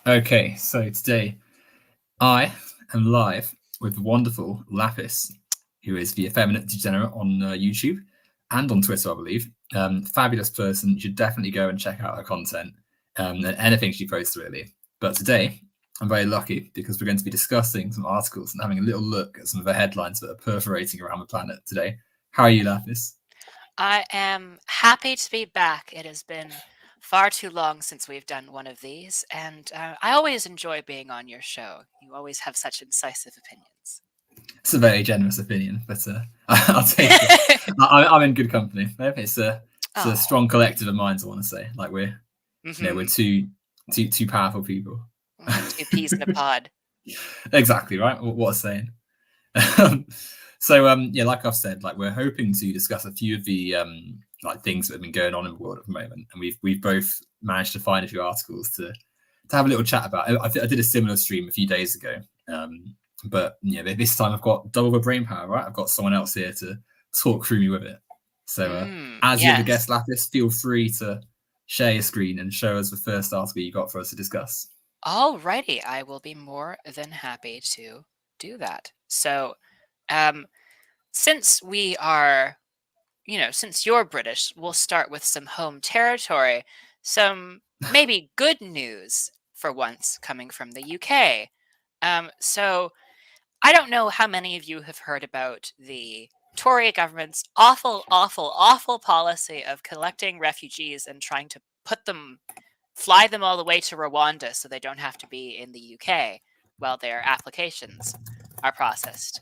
Okay, so today I am live with the wonderful Lapis, who is the effeminate degenerate on YouTube and on Twitter, I believe. Fabulous person. You should definitely go and check out her content and anything she posts, really. But today, I'm very lucky because we're going to be discussing some articles and having a little look at some of the headlines that are perforating around the planet today. How are you, Lapis? I am happy to be back. It has been far too long since we've done one of these, and I always enjoy being on your show. You always have such incisive opinions. It's a very generous opinion, but I'll take it. I'm in good company. It's a Oh, strong collective of minds. I want to say, like we're mm-hmm. two powerful people. Two peas in a pod. Exactly right. What a saying. Yeah, like I've said, like we're hoping to discuss a few of the like things that have been going on in the world at the moment, and we've both managed to find a few articles to have a little chat about. I did a similar stream a few days ago, but this time I've got double the brain power. Right, I've got someone else here to talk through me with it. So as you're the Yes. guest, Lapis, feel free to share your screen and show us the first article you got for us to discuss. Alrighty, I will be more than happy to do that. So, um, since we are, since you're British, we'll start with some home territory, some maybe good news for once coming from the UK. So I don't know how many of you have heard about the Tory government's awful, awful, awful policy of collecting refugees and trying to fly them all the way to Rwanda so they don't have to be in the UK while their applications are processed.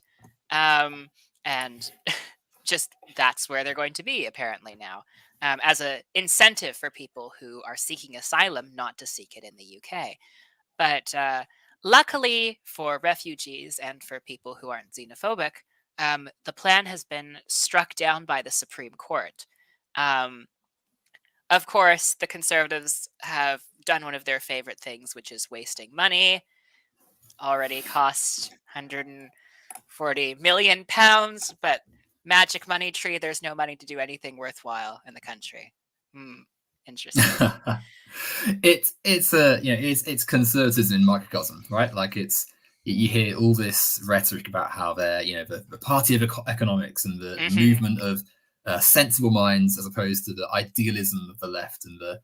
And just that's where they're going to be apparently now, as an incentive for people who are seeking asylum not to seek it in the UK. But luckily for refugees and for people who aren't xenophobic, the plan has been struck down by the Supreme Court. Um, of course, the Conservatives have done one of their favorite things, which is wasting money. Already cost £140 million, but magic money tree, there's no money to do anything worthwhile in the country. Interesting. It's conservatism in microcosm, right? Like you hear all this rhetoric about how they're the party of economics and the movement of sensible minds as opposed to the idealism of the left and the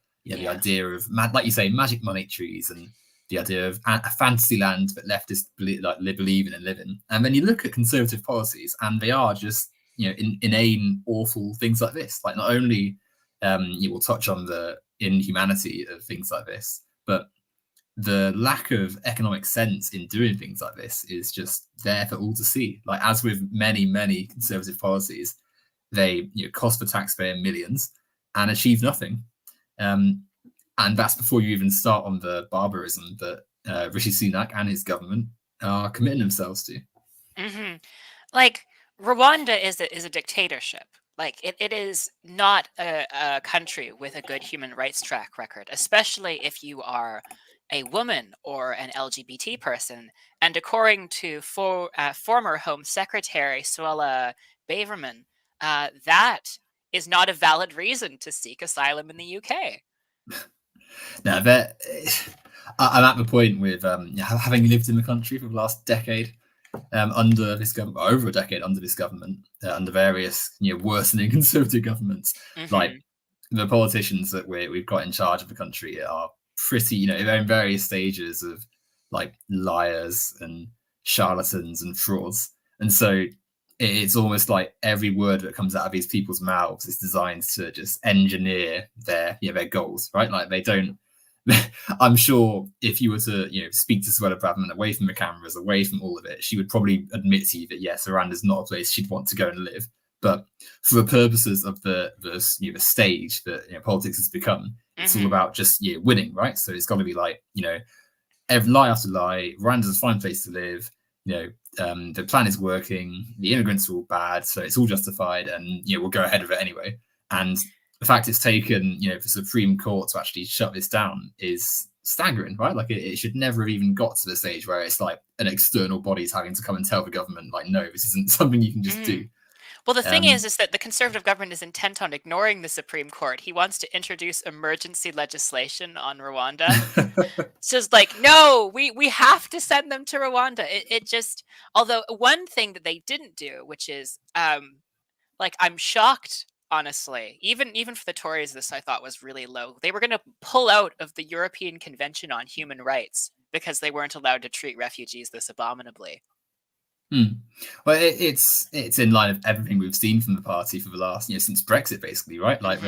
idea of like you say magic money trees and the idea of a fantasy land that leftists believe in and live in. And then you look at conservative policies and they are just inane awful things like this. Like not only you will touch on the inhumanity of things like this, but the lack of economic sense in doing things like this is just there for all to see. Like as with many conservative policies, they cost the taxpayer millions and achieve nothing. And that's before you even start on the barbarism that Rishi Sunak and his government are committing themselves to. Like Rwanda is a dictatorship. Like it is not a country with a good human rights track record, especially if you are a woman or an LGBT person. And according to former Home Secretary Suella Braverman, that is not a valid reason to seek asylum in the UK. Now, I'm at the point with having lived in the country for the last decade, under this government, over a decade under this government, under various worsening conservative governments. Like the politicians that we've got in charge of the country are pretty, they're in various stages of like liars and charlatans and frauds, and so it's almost like every word that comes out of these people's mouths is designed to just engineer their goals, right? Like they don't. I'm sure if you were to speak to Suella Braverman away from the cameras, away from all of it, she would probably admit to you that yes, Iran is not a place she'd want to go and live. But for the purposes of the stage that politics has become, it's all about just winning, right? So it's got to be like every lie after lie. Rwanda's a fine place to live. The plan is working. The immigrants are all bad, so it's all justified, and we'll go ahead with it anyway. And the fact it's taken the Supreme Court to actually shut this down is staggering, right? Like it should never have even got to the stage where it's like an external body's having to come and tell the government, like, no, this isn't something you can just do. Well, the thing is that the Conservative government is intent on ignoring the Supreme Court. He wants to introduce emergency legislation on Rwanda. So it's like, no, we have to send them to Rwanda. It just, although one thing that they didn't do, which is, like, I'm shocked, honestly, even for the Tories, this I thought was really low. They were going to pull out of the European Convention on Human Rights because they weren't allowed to treat refugees this abominably. Well, it's in line of everything we've seen from the party for the last, since Brexit, basically, right? Like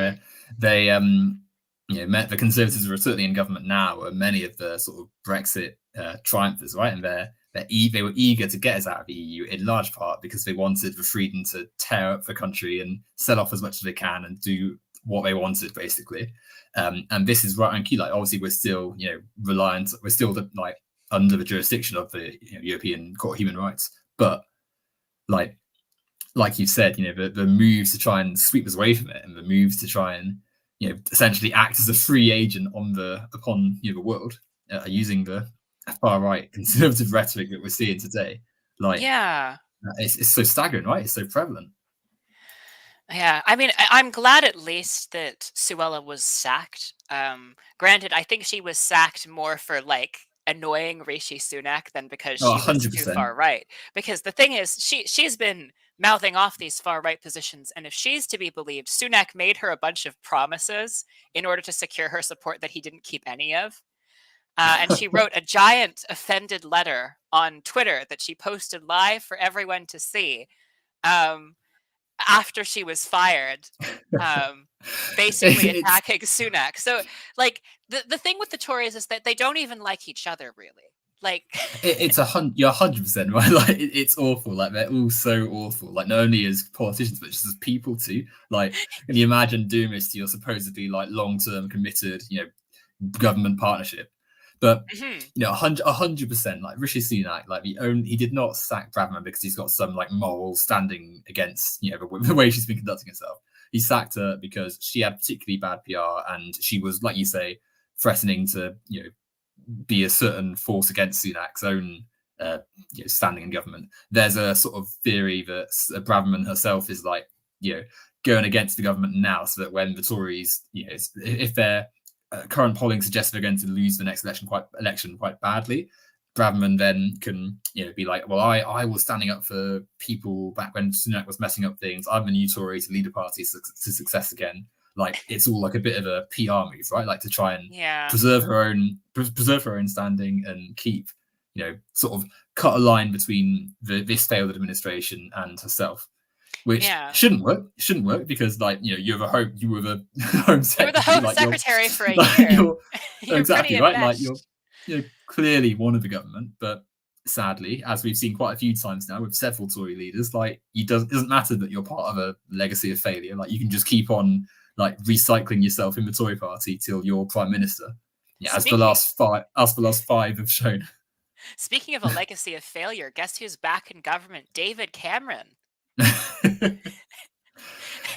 they the Conservatives are certainly in government now, and many of the sort of Brexit triumphers, right? And they were eager to get us out of the EU in large part because they wanted the freedom to tear up the country and sell off as much as they can and do what they wanted, basically. And this is right on cue. Like, obviously, we're still, reliant. We're still under the jurisdiction of the European Court of Human Rights. But like you said, the moves to try and sweep us away from it, and the moves to try and essentially act as a free agent upon the world, using the far right conservative rhetoric that we're seeing today. Like, yeah, it's so staggering, right? It's so prevalent. Yeah, I mean, I'm glad at least that Suella was sacked. Granted, I think she was sacked more for like annoying Rishi Sunak than because she was too 100%. far right. Because the thing is, she's been mouthing off these far right positions, and if she's to be believed, Sunak made her a bunch of promises in order to secure her support that he didn't keep any of. And she wrote a giant offended letter on Twitter that she posted live for everyone to see. After she was fired, basically attacking Sunak. So, like, the thing with the Tories is that they don't even like each other, really. Like, you're 100% right. Like, it's awful. Like, they're all so awful. Like, not only as politicians, but just as people too. Like, can you imagine doing this to your supposedly like long-term committed, government partnership? But 100%, like Rishi Sunak, like he did not sack Bradman because he's got some like moral standing against the way she's been conducting herself. He sacked her because she had particularly bad PR, and she was, like you say, threatening to be a certain force against Sunak's own standing in government. There's a sort of theory that Bradman herself is like going against the government now, so that when the Tories, if they're current polling suggests they're going to lose the next election quite badly, Bradman then can be like, well, I was standing up for people back when Sunak was messing up things. I'm the new Tory to lead a party to success again. Like, it's all like a bit of a PR move, right? Like, to try and preserve her own standing and keep sort of cut a line between this failed administration and herself. Which shouldn't work because, like, you were the home secretary. You were the home secretary for a year. You're exactly right. Like, you're clearly one of the government, but sadly, as we've seen quite a few times now with several Tory leaders, like, it doesn't matter that you're part of a legacy of failure. Like, you can just keep on like recycling yourself in the Tory party till you're prime minister. Yeah, as the last five have shown. Speaking of a legacy of failure, guess who's back in government? David Cameron.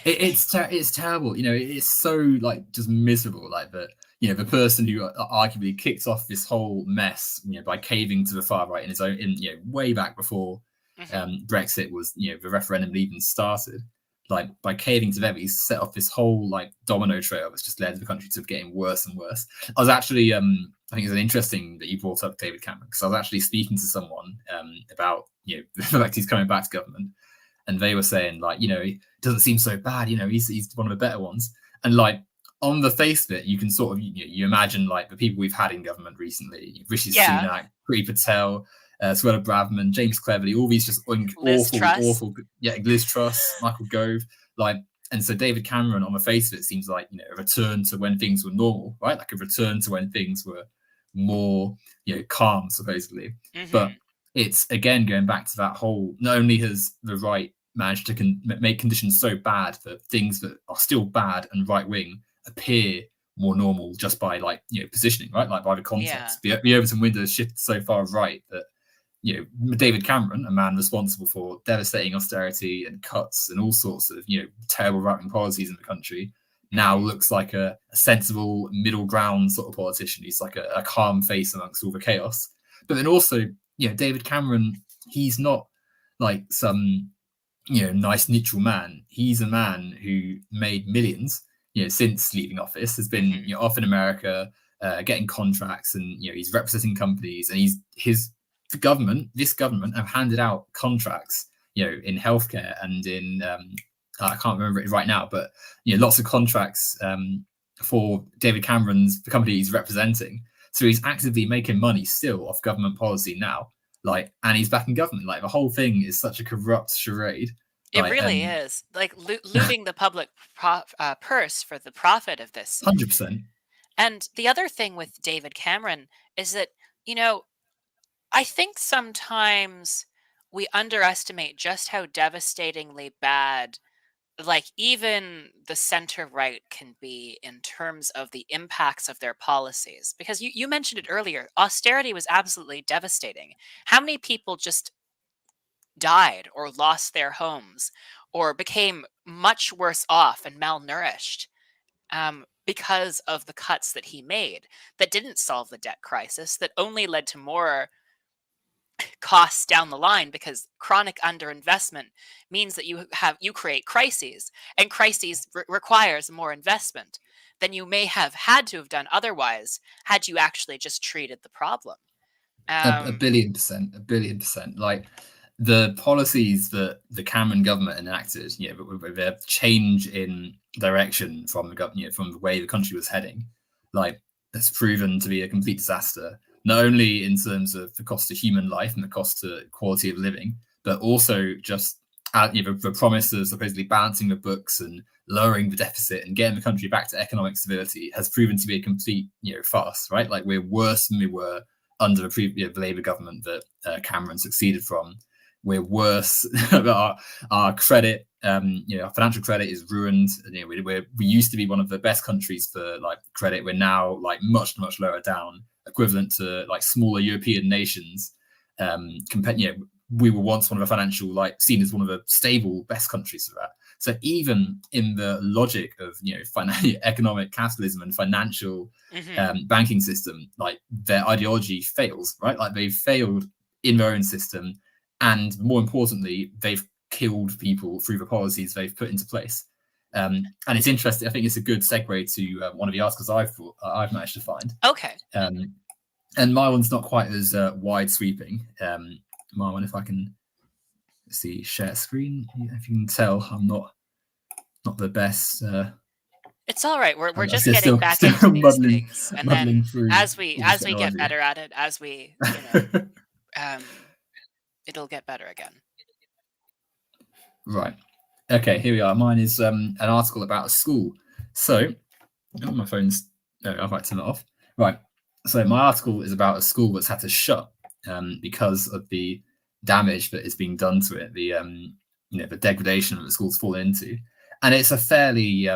It's terrible. It's so like just miserable. Like, that the person who arguably kicked off this whole mess by caving to the far right in his own way back before Brexit was the referendum even started. Like, by caving to them, he's set off this whole like domino trail that's just led the country to getting worse and worse. I was actually I think it's interesting that you brought up David Cameron, because I was actually speaking to someone about the fact he's coming back to government. And they were saying, like, it doesn't seem so bad. He's one of the better ones. And like, on the face of it, you can sort of you imagine like the people we've had in government recently: Rishi Sunak, Priti Patel, Suella Braverman, James Cleverly, all these just awful, Liz Truss, Michael Gove, like. And so David Cameron, on the face of it, seems like a return to when things were normal, right? Like a return to when things were more calm, supposedly. But it's again going back to that whole. Not only has the right managed to make conditions so bad that things that are still bad and right wing appear more normal just by like positioning, right? Like, by the context. The Overton window shifted so far right that David Cameron, a man responsible for devastating austerity and cuts and all sorts of terrible right wing policies in the country, now looks like a sensible middle ground sort of politician. He's like a calm face amongst all the chaos. But then also David Cameron, he's not like some nice neutral man. He's a man who made millions, since leaving office, has been Hmm. off in America, getting contracts, and he's representing companies, and this government have handed out contracts, in healthcare and in I can't remember it right now, but lots of contracts for David Cameron's the company he's representing. So he's actively making money still off government policy now, and he's back in government. Like the whole thing is such a corrupt charade. It Like, really is like looting the public purse for the profit of this. 100%. And the other thing with David Cameron is that, you know, I think sometimes we underestimate just how devastatingly bad, like, even the center right can be in terms of the impacts of their policies. Because you mentioned it earlier, austerity was absolutely devastating. How many people just died or lost their homes or became much worse off and malnourished because of the cuts that he made that didn't solve the debt crisis, that only led to more costs down the line because chronic underinvestment means that you create crises, and crises requires more investment than you may have had to have done otherwise had you actually just treated the problem. A Um, billion percent, a billion percent. Like the policies that the Cameron government enacted, with their change in direction from the government, from the way the country was heading, like has proven to be a complete disaster. Not only in terms of the cost of human life and the cost to quality of living, but also just the promise of supposedly balancing the books and lowering the deficit and getting the country back to economic stability has proven to be a complete farce. Right, like we're worse than we were under the previous Labour government that Cameron succeeded from. We're worse. our credit, our financial credit is ruined. We used to be one of the best countries for like credit. We're now like much lower down, equivalent to like smaller European nations. We were once one of the financial, like seen as one of the stable best countries for that. So even in the logic of economic capitalism and financial mhm. banking system, like their ideology fails, right? Like they've failed in their own system, and more importantly, they've killed people through the policies they've put into place. And it's interesting. I think it's a good segue to one of the articles I've managed to find. Okay. And my one's not quite as wide sweeping. My one, if I can see share screen, if you can tell, I'm not the best. It's all right. We're I'm just getting back still into these muddling things, and then muddling through as we all this get technology. better at it, as we um, it'll get better again. Right. Okay, here we are. Mine is an article about a school. So, my phone's. No, I've got to turn it off. Right. So, my article is about a school that's had to shut because of the damage that is being done to it, the degradation that the school's fallen into. And it's a fairly,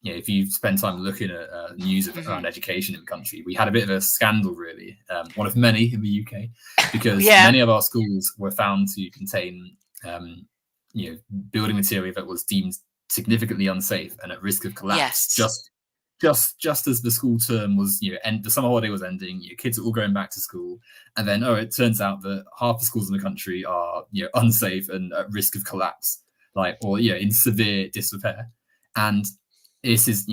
if you spend time looking at news around education in the country, we had a bit of a scandal, really, one of many in the UK, because Yeah. many of our schools were found to contain building material that was deemed significantly unsafe and at risk of collapse. Yes. Just as the school term was, and the summer holiday was ending, kids are all going back to school, and then it turns out that half the schools in the country are unsafe and at risk of collapse, or in severe disrepair. And this is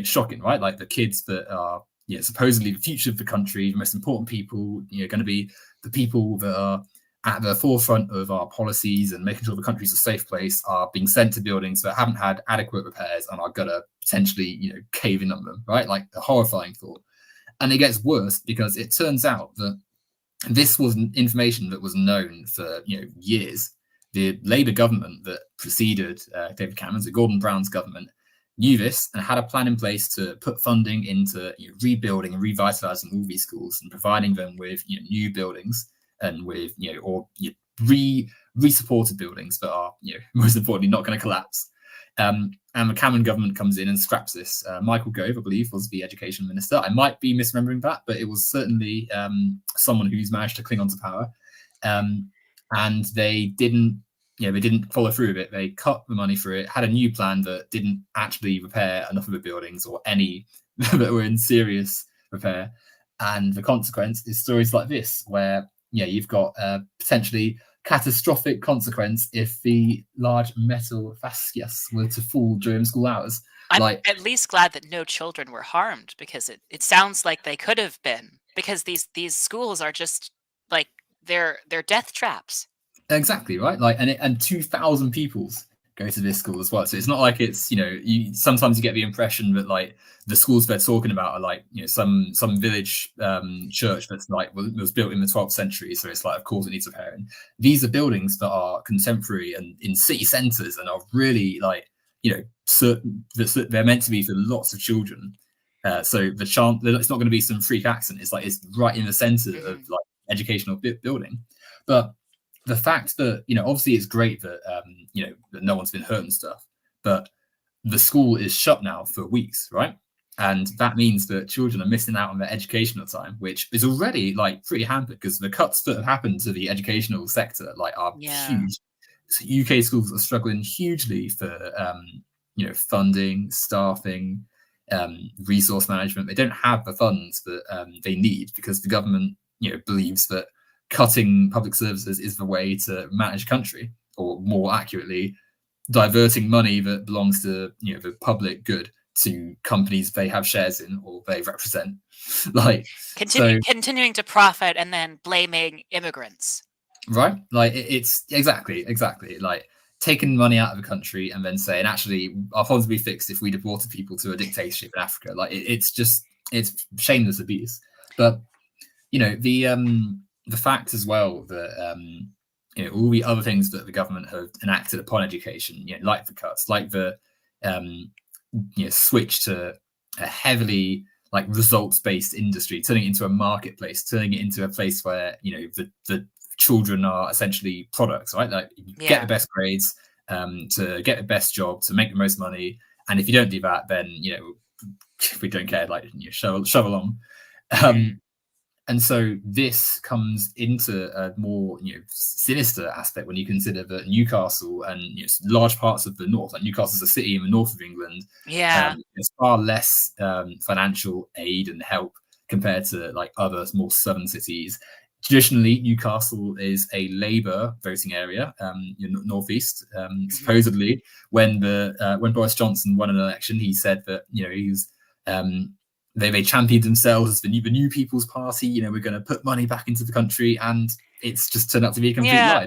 shocking, right? Like the kids that are supposedly the future of the country, the most important people, going to be the people that are at the forefront of our policies and making sure the country's a safe place, are being sent to buildings that haven't had adequate repairs and are gonna potentially cave in on them, right? Like a horrifying thought. And it gets worse because it turns out that this was information that was known for years. The Labour government that preceded David Cameron's, the Gordon Brown's government, knew this and had a plan in place to put funding into rebuilding and revitalising all these schools and providing them with new buildings and with re-supported buildings that are most importantly not going to collapse. And the Cameron government comes in and scraps this. Michael Gove, I believe, was the education minister. I might be misremembering that, but it was certainly someone who's managed to cling on to power. And they didn't follow through with it. They cut the money for it, had a new plan that didn't actually repair enough of the buildings or any that were in serious repair. And the consequence is stories like this, where you've got potentially catastrophic consequence if the large metal fascias were to fall during school hours. I'm Like, at least glad that no children were harmed, because it sounds like they could have been, because these schools are just like they're death traps. exactly, right? Like, and 2,000 pupils go to this school as well. So it's not like it's, you sometimes you get the impression that like the schools they're talking about are like, some village church that's like was built in the 12th century. So it's like, of course it needs repairing. These are buildings that are contemporary and in city centres and are really like, certain they're meant to be for lots of children. So the chance it's not going to be some freak accident. It's like it's right in the centre of like educational building. But the fact that obviously it's great that that no one's been hurt and stuff, but the school is shut now for weeks, right? And that means that children are missing out on their educational time, which is already like pretty hampered because the cuts that have happened to the educational sector like are Yeah. huge. So UK schools are struggling hugely for funding, staffing, resource management. They don't have the funds that they need because the government believes that cutting public services is the way to manage a country, or more accurately, diverting money that belongs to the public good to companies they have shares in or they represent. Like, Continuing to profit and then blaming immigrants. Right? Like it's exactly like taking money out of a country and then saying actually our problems will be fixed if we deported people to a dictatorship in Africa. Like it's shameless abuse. But the fact as well that all the other things that the government have enacted upon education, like the cuts, like the switch to a heavily like results-based industry, turning it into a marketplace, turning it into a place where the children are essentially products, right? Like get the best grades, to get the best job, to make the most money, and if you don't do that, then we don't care. Like shove along. And so this comes into a more sinister aspect when you consider that Newcastle and large parts of the north, like Newcastle's a city in the north of England, there's far less financial aid and help compared to like other more southern cities. Traditionally, Newcastle is a Labour voting area, northeast. Supposedly, when Boris Johnson won an election, he said that he was. They championed themselves as the new People's Party. We're going to put money back into the country, and it's just turned out to be a complete lie.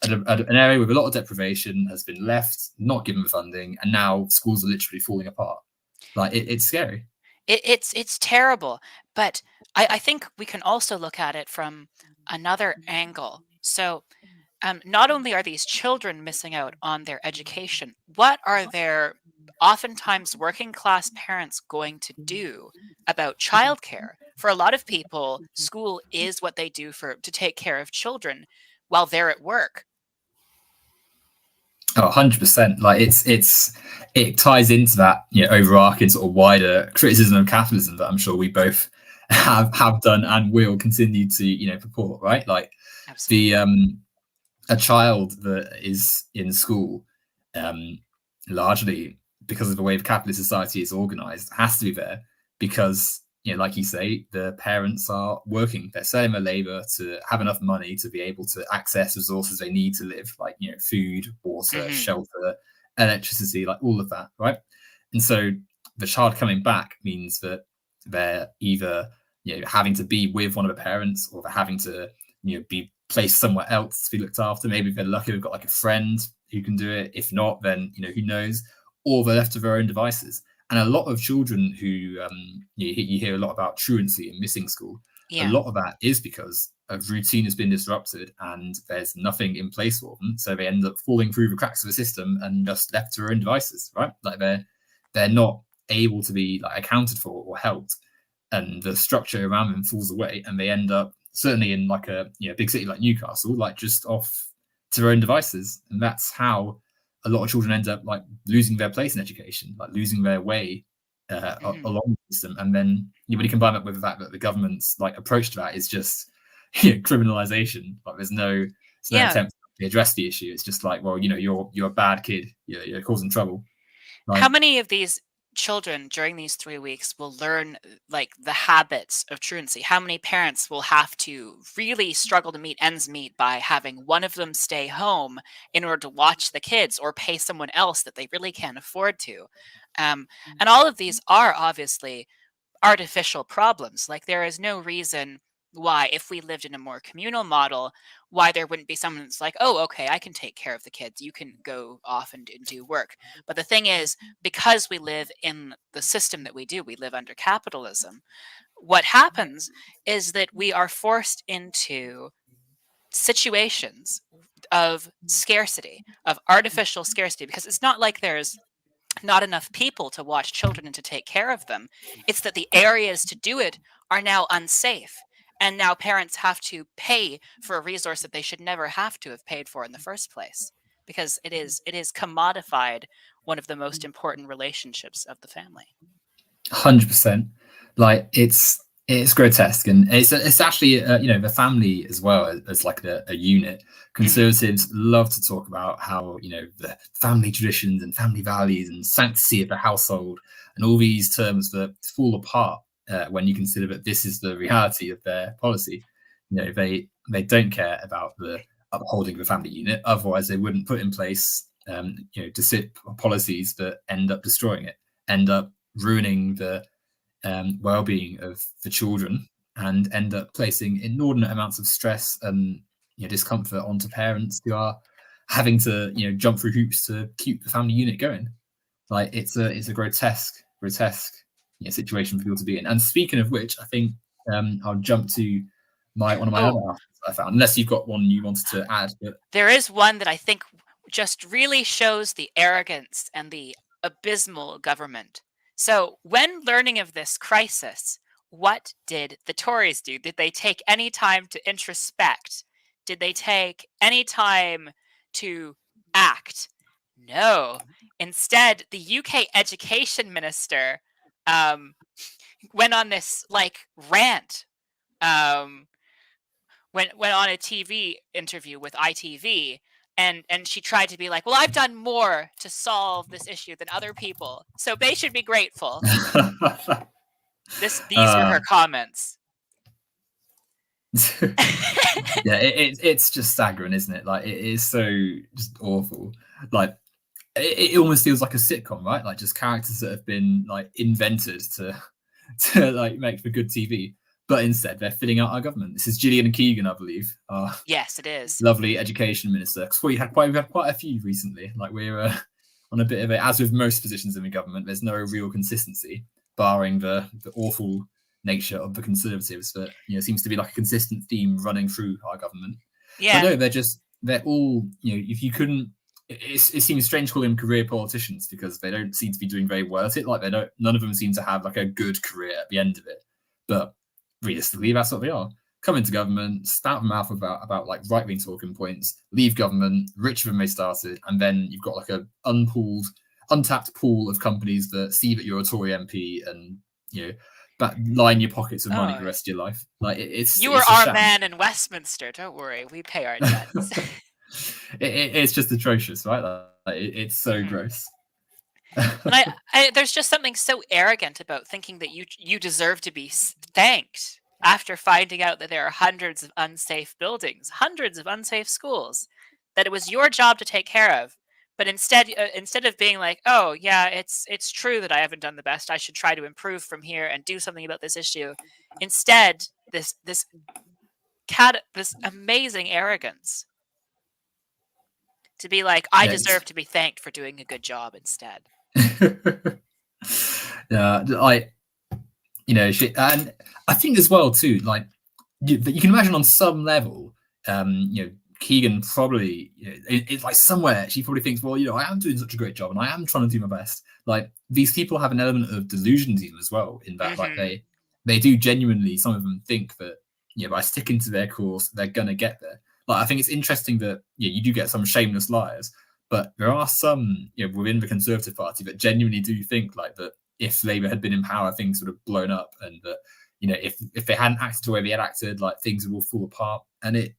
An area with a lot of deprivation has been left, not given funding, and now schools are literally falling apart. Like it's scary. It's terrible, but I think we can also look at it from another angle. So not only are these children missing out on their education, what are their oftentimes working class parents going to do about childcare? For a lot of people, school is what they do to take care of children while they're at work. Oh, 100%. Like it ties into that overarching sort of wider criticism of capitalism that I'm sure we both have done and will continue to purport, right? Like Absolutely. A child that is in school, largely because of the way the capitalist society is organized, has to be there because like you say, the parents are working, they're selling their labor to have enough money to be able to access resources they need to live, like food, water, shelter, electricity, like all of that, right? And so the child coming back means that they're either having to be with one of the parents, or they're having to be placed somewhere else to be looked after. Maybe if they're lucky, they've got like a friend who can do it. If not, then who knows, or they're left to their own devices. And a lot of children who you hear a lot about truancy and missing school. A lot of that is because a routine has been disrupted and there's nothing in place for them, so they end up falling through the cracks of the system and just left to their own devices, right? Like they're not able to be like accounted for or helped, and the structure around them falls away, and they end up certainly in like a big city like Newcastle, like just off to their own devices. And that's how a lot of children end up like losing their place in education, like losing their way along the system. And then when you combine that with the fact that the government's like approach to that is just criminalization, like there's no attempt to address the issue. It's just like, well, you're a bad kid, you're causing trouble. Like, how many of these children during these 3 weeks will learn like the habits of truancy. How many parents will have to really struggle to meet ends meet by having one of them stay home in order to watch the kids or pay someone else that they really can't afford to. Um, and all of these are obviously artificial problems. Like there is no reason why, if we lived in a more communal model, why there wouldn't be someone that's like, oh, okay, I can take care of the kids. You can go off and do work. But the thing is, because we live in the system that we do, we live under capitalism. What happens is that we are forced into situations of scarcity, of artificial scarcity, because it's not like there's not enough people to watch children and to take care of them. It's that the areas to do it are now unsafe. And now parents have to pay for a resource that they should never have to have paid for in the first place, because it is commodified one of the most important relationships of the family. 100%. Like it's grotesque, and it's actually the family as well as like a unit. Conservatives love to talk about how the family traditions and family values and sanctity of the household and all these terms that fall apart when you consider that this is the reality of their policy. They don't care about the upholding of the family unit, otherwise they wouldn't put in place policies that end up destroying it, end up ruining the well-being of the children, and end up placing inordinate amounts of stress and discomfort onto parents who are having to jump through hoops to keep the family unit going. Like it's a grotesque situation for people to be in. And speaking of which, I think I'll jump to one of my other articles I found, unless you've got one you wanted to add. But there is one that I think just really shows the arrogance and the abysmal government. So, when learning of this crisis, what did the Tories do? Did they take any time to introspect? Did they take any time to act? No. Instead, the UK education minister went on this like rant. Went on a TV interview with ITV, and she tried to be like, well, I've done more to solve this issue than other people, so they should be grateful. These were her comments. Yeah, it's just staggering, isn't it? Like it is so just awful. Like it almost feels like a sitcom, right? Like just characters that have been like invented to like make for good TV, but instead they're filling out our government. This is Gillian and Keegan, I believe. Yes, it is. Lovely education minister. Because we've had quite a few recently. Like we're on a bit of as with most positions in the government, there's no real consistency, barring the awful nature of the Conservatives. But seems to be like a consistent theme running through our government. Yeah. But no, they're all if you couldn't. It seems strange calling them career politicians because they don't seem to be doing very well at it. Like none of them seem to have like a good career at the end of it. But realistically, that's what they are. Come into government, spout them mouth about like right-wing talking points, leave government, richer than they started, and then you've got like a untapped pool of companies that see that you're a Tory MP and line your pockets with money for the rest of your life. Like it's our man in Westminster. Don't worry, we pay our debts. It's just atrocious, right? Like, it's so gross. And there's just something so arrogant about thinking that you deserve to be thanked after finding out that there are hundreds of unsafe buildings, hundreds of unsafe schools, that it was your job to take care of. But instead of being like, oh yeah, it's true that I haven't done the best, I should try to improve from here and do something about this issue. Instead, this amazing arrogance to be like, I deserve to be thanked for doing a good job instead. Yeah, and I think as well too, like you can imagine on some level, Keegan probably it's like somewhere she probably thinks, well, I am doing such a great job and I am trying to do my best. Like these people have an element of delusion to them as well, in that like they do genuinely, some of them think that by sticking to their course they're gonna get there. Like I think it's interesting that you do get some shameless liars, but there are some within the Conservative Party that genuinely do think like that if Labour had been in power, things would have blown up, and that if they hadn't acted the way they had acted, like things would all fall apart. And it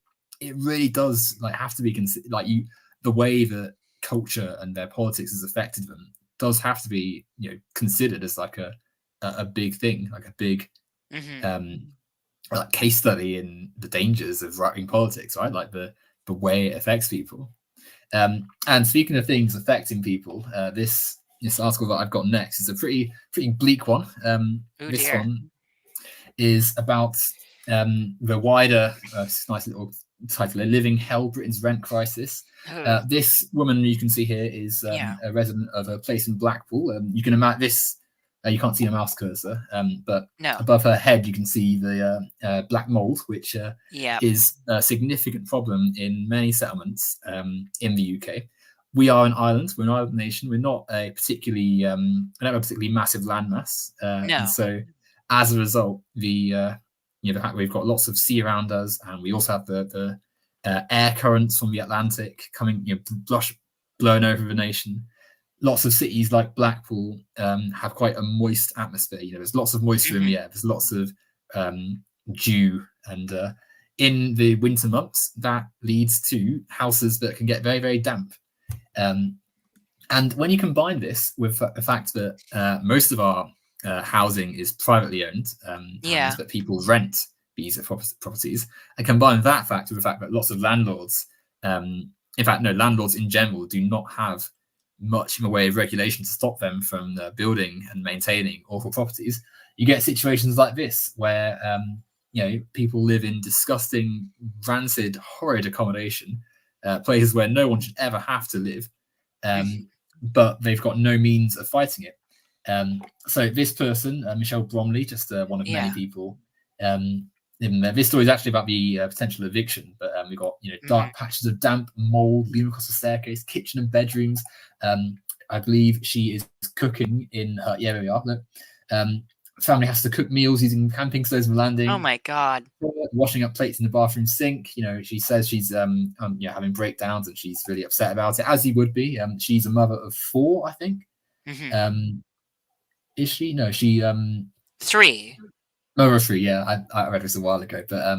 really does like have to be considered, like the way that culture and their politics has affected them does have to be considered as like a big thing, like a big Hmm. like case study in the dangers of right wing politics, right? Like the way it affects people. And speaking of things affecting people, this article that I've got next is a pretty bleak one. Oh This dear. one is about the wider, nice little title, "A Living Hell: Britain's Rent Crisis." Ugh. This woman you can see here is Yeah. a resident of a place in Blackpool. You can imagine this. You can't see a mouse cursor, but No. above her head you can see the black mold, which Yeah. is a significant problem in many settlements in the UK. We are an island. We're an island nation. We're not a particularly we don't have a particularly massive landmass, and No. so as a result, the fact we've got lots of sea around us, and we also have the air currents from the Atlantic coming, blowing over the nation. Lots of cities like Blackpool have quite a moist atmosphere. There's lots of moisture in Hmm. the air. There's lots of dew, and in the winter months, that leads to houses that can get very, very damp. And when you combine this with the fact that most of our housing is privately owned, and Yeah. that people rent these properties, and combine that fact with the fact that lots of landlords, in fact, no, landlords in general do not have much in the way of regulation to stop them from building and maintaining awful properties, you get situations like this where people live in disgusting, rancid, horrid accommodation, places where no one should ever have to live, Hmm. but they've got no means of fighting it. So this person, Michelle Bromley, just one of many Yeah. people. This story is actually about the potential eviction, but we've got Hmm. dark patches of damp mold leading across the staircase, kitchen and bedrooms. I believe she is cooking in her we are. Family has to cook meals using camping stoves on the landing. Oh my God. Washing up plates in the bathroom sink. She says she's having breakdowns and she's really upset about it, as he would be. She's a mother of 4, I think. Hmm. Is she? No, she 3. mother of 3. Yeah, I read this a while ago, but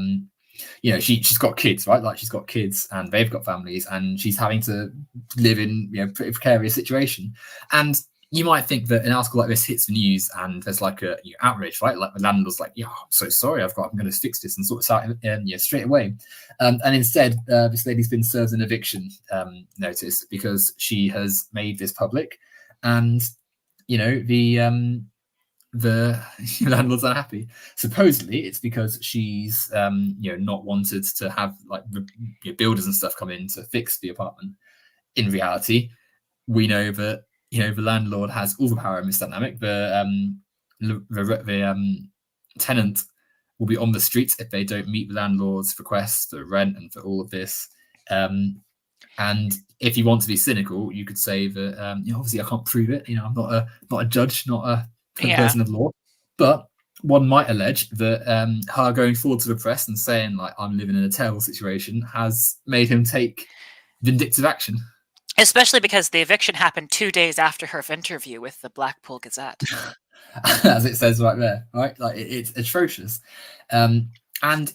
she's got kids, right? Like she's got kids and they've got families, and she's having to live in pretty precarious situation. And you might think that an article like this hits the news and there's like a outrage, right? Like the landlord's like, I'm so sorry, I'm going to fix this and sort this out straight away. And instead, this lady's been served an eviction notice because she has made this public, and the landlord's unhappy. Supposedly, it's because she's not wanted to have like builders and stuff come in to fix the apartment. In reality, we know that the landlord has all the power in this dynamic. The tenant will be on the streets if they don't meet the landlord's requests for rent and for all of this. And if you want to be cynical, you could say that obviously I can't prove it. I'm not a judge, not a person of law, but one might allege that her going forward to the press and saying like I'm living in a terrible situation has made him take vindictive action. Especially because the eviction happened 2 days after her interview with the Blackpool Gazette. As it says right there, right? Like it's atrocious. And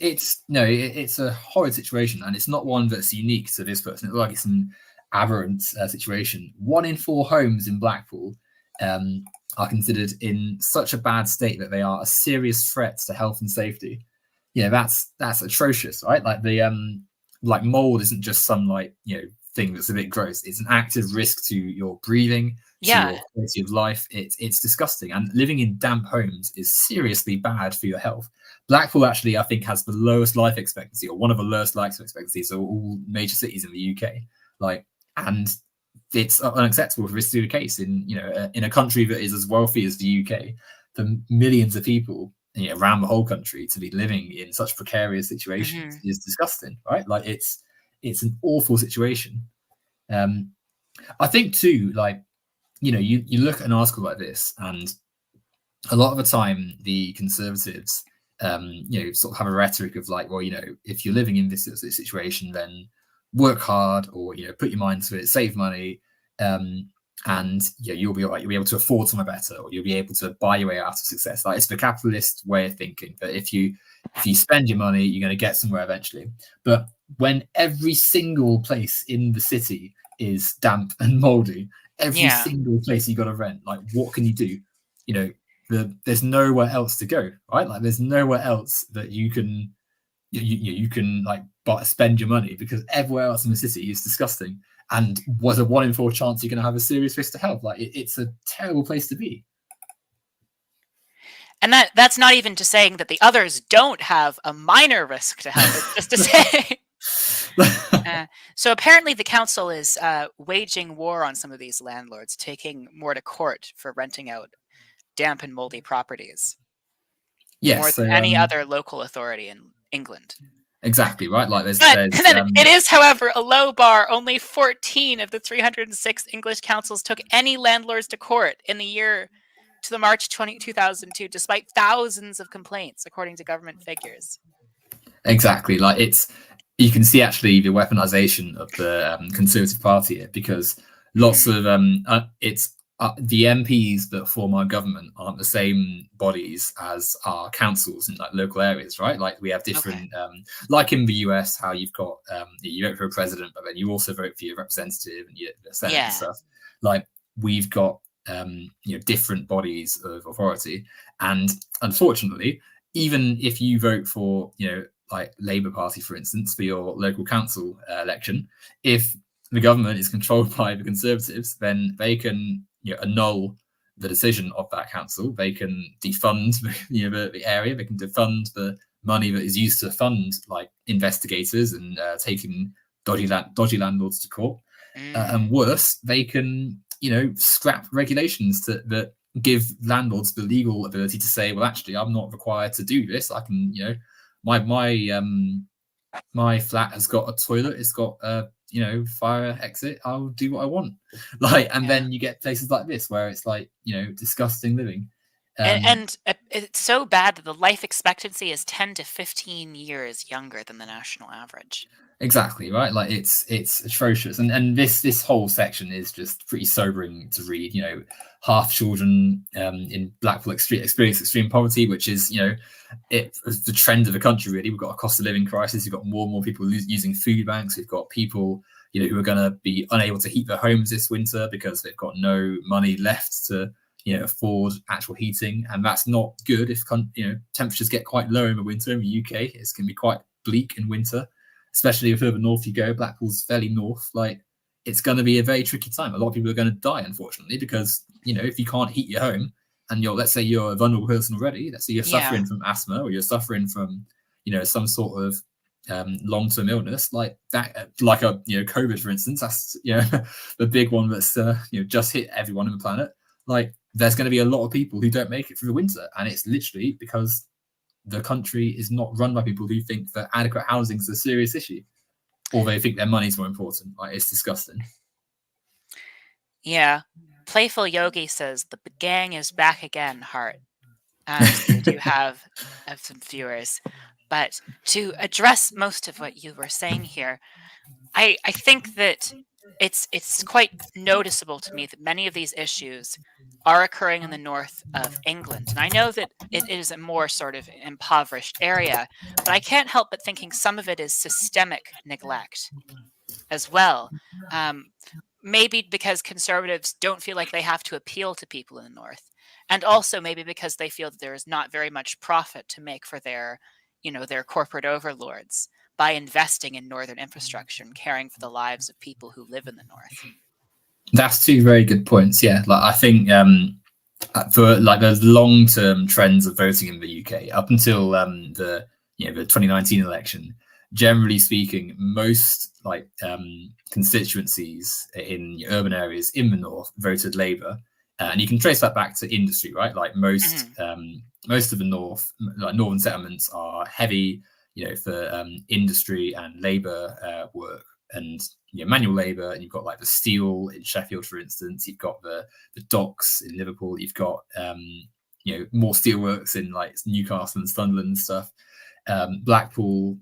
it's a horrid situation, and it's not one that's unique to this person. It's like it's an aberrant situation. 1 in 4 homes in Blackpool are considered in such a bad state that they are a serious threat to health and safety. That's atrocious, right? Like the like mold isn't just some thing that's a bit gross. It's an active risk to your breathing, to your quality of life. It's disgusting, and living in damp homes is seriously bad for your health. Blackpool actually, I think, has the lowest life expectancy, or one of the lowest life expectancies of all major cities in the UK. And it's unacceptable for this to be the case in a country that is as wealthy as the UK. For millions of people around the whole country to be living in such precarious situations is disgusting, right? Like it's an awful situation. I think too, you look at an article like this, and a lot of the time the Conservatives sort of have a rhetoric of like, well, if you're living in this situation, then work hard, or put your mind to it, save money, and you'll be all right. You'll be able to afford somewhere better, or you'll be able to buy your way out of success. Like it's the capitalist way of thinking that if you spend your money, you're going to get somewhere eventually. But when every single place in the city is damp and moldy, every Yeah. single place you got to rent. Like, what can you do? You know, there's nowhere else to go, right? Like, there's nowhere else that you can you can like spend your money, because everywhere else in the city is disgusting, and was a 1 in 4 chance you're going to have a serious risk to health. Like, it's a terrible place to be. And that's not even to saying that the others don't have a minor risk to health. It's just to say. So apparently the council is waging war on some of these landlords, taking more to court for renting out damp and moldy properties. Yes, more than any other local authority in England. Exactly, right? Like, there's it is, however, a low bar. Only 14 of the 306 English councils took any landlords to court in the year to the March 2002, despite thousands of complaints, according to government figures. Exactly. Like, you can see actually the weaponization of the Conservative Party here, because lots of the MPs that form our government aren't the same bodies as our councils in like local areas, right? Like, we have different, like in the US, how you've got you vote for a president, but then you also vote for your representative and your senate and stuff. Like, we've got different bodies of authority, and unfortunately, even if you vote for like Labour Party, for instance, for your local council election, if the government is controlled by the Conservatives, then they can annul the decision of that council. They can defund the area. They can defund the money that is used to fund like investigators and taking dodgy landlords to court. And worse, they can scrap regulations that give landlords the legal ability to say, well, actually, I'm not required to do this. I can my flat has got a toilet, it's got a fire exit, I'll do what I want. Like, and then you get places like this where it's like disgusting living. And it's so bad that the life expectancy is 10 to 15 years younger than the national average. Exactly, right? Like, it's atrocious, and this whole section is just pretty sobering to read. Half children in Blackpool experience extreme poverty, which is it's the trend of the country. Really, we've got a cost of living crisis. We've got more and more people using food banks. We've got people who are going to be unable to heat their homes this winter because they've got no money left to afford actual heating, and that's not good. If temperatures get quite low in the winter in the UK, it's going to be quite bleak in winter. Especially the further north you go, Blackpool's fairly north. Like, it's going to be a very tricky time. A lot of people are going to die, unfortunately, because if you can't heat your home, and let's say you're a vulnerable person already, let's say you're suffering from asthma, or you're suffering from some sort of long-term illness like that, like a COVID, for instance. That's the big one that's just hit everyone on the planet. Like, there's going to be a lot of people who don't make it through the winter, and it's literally because the country is not run by people who think that adequate housing is a serious issue, or they think their money's more important. Like, it's disgusting. Yeah. Playful Yogi says the gang is back again, Heart. So we do have some viewers. But to address most of what you were saying here, I think that it's quite noticeable to me that many of these issues are occurring in the north of England. And I know that it is a more sort of impoverished area, but I can't help but thinking some of it is systemic neglect as well. Maybe because Conservatives don't feel like they have to appeal to people in the north. And also maybe because they feel that there is not very much profit to make for their corporate overlords by investing in northern infrastructure and caring for the lives of people who live in the north. That's two very good points. Yeah, like, I think for like the long-term trends of voting in the UK up until the 2019 election, generally speaking, most like constituencies in urban areas in the north voted Labour, and you can trace that back to industry, right? Like, most of the north, like northern settlements, are heavy, for industry and labour work, and manual labour. And you've got like the steel in Sheffield, for instance. You've got the docks in Liverpool. You've got more steelworks in like Newcastle and Sunderland and stuff. Blackpool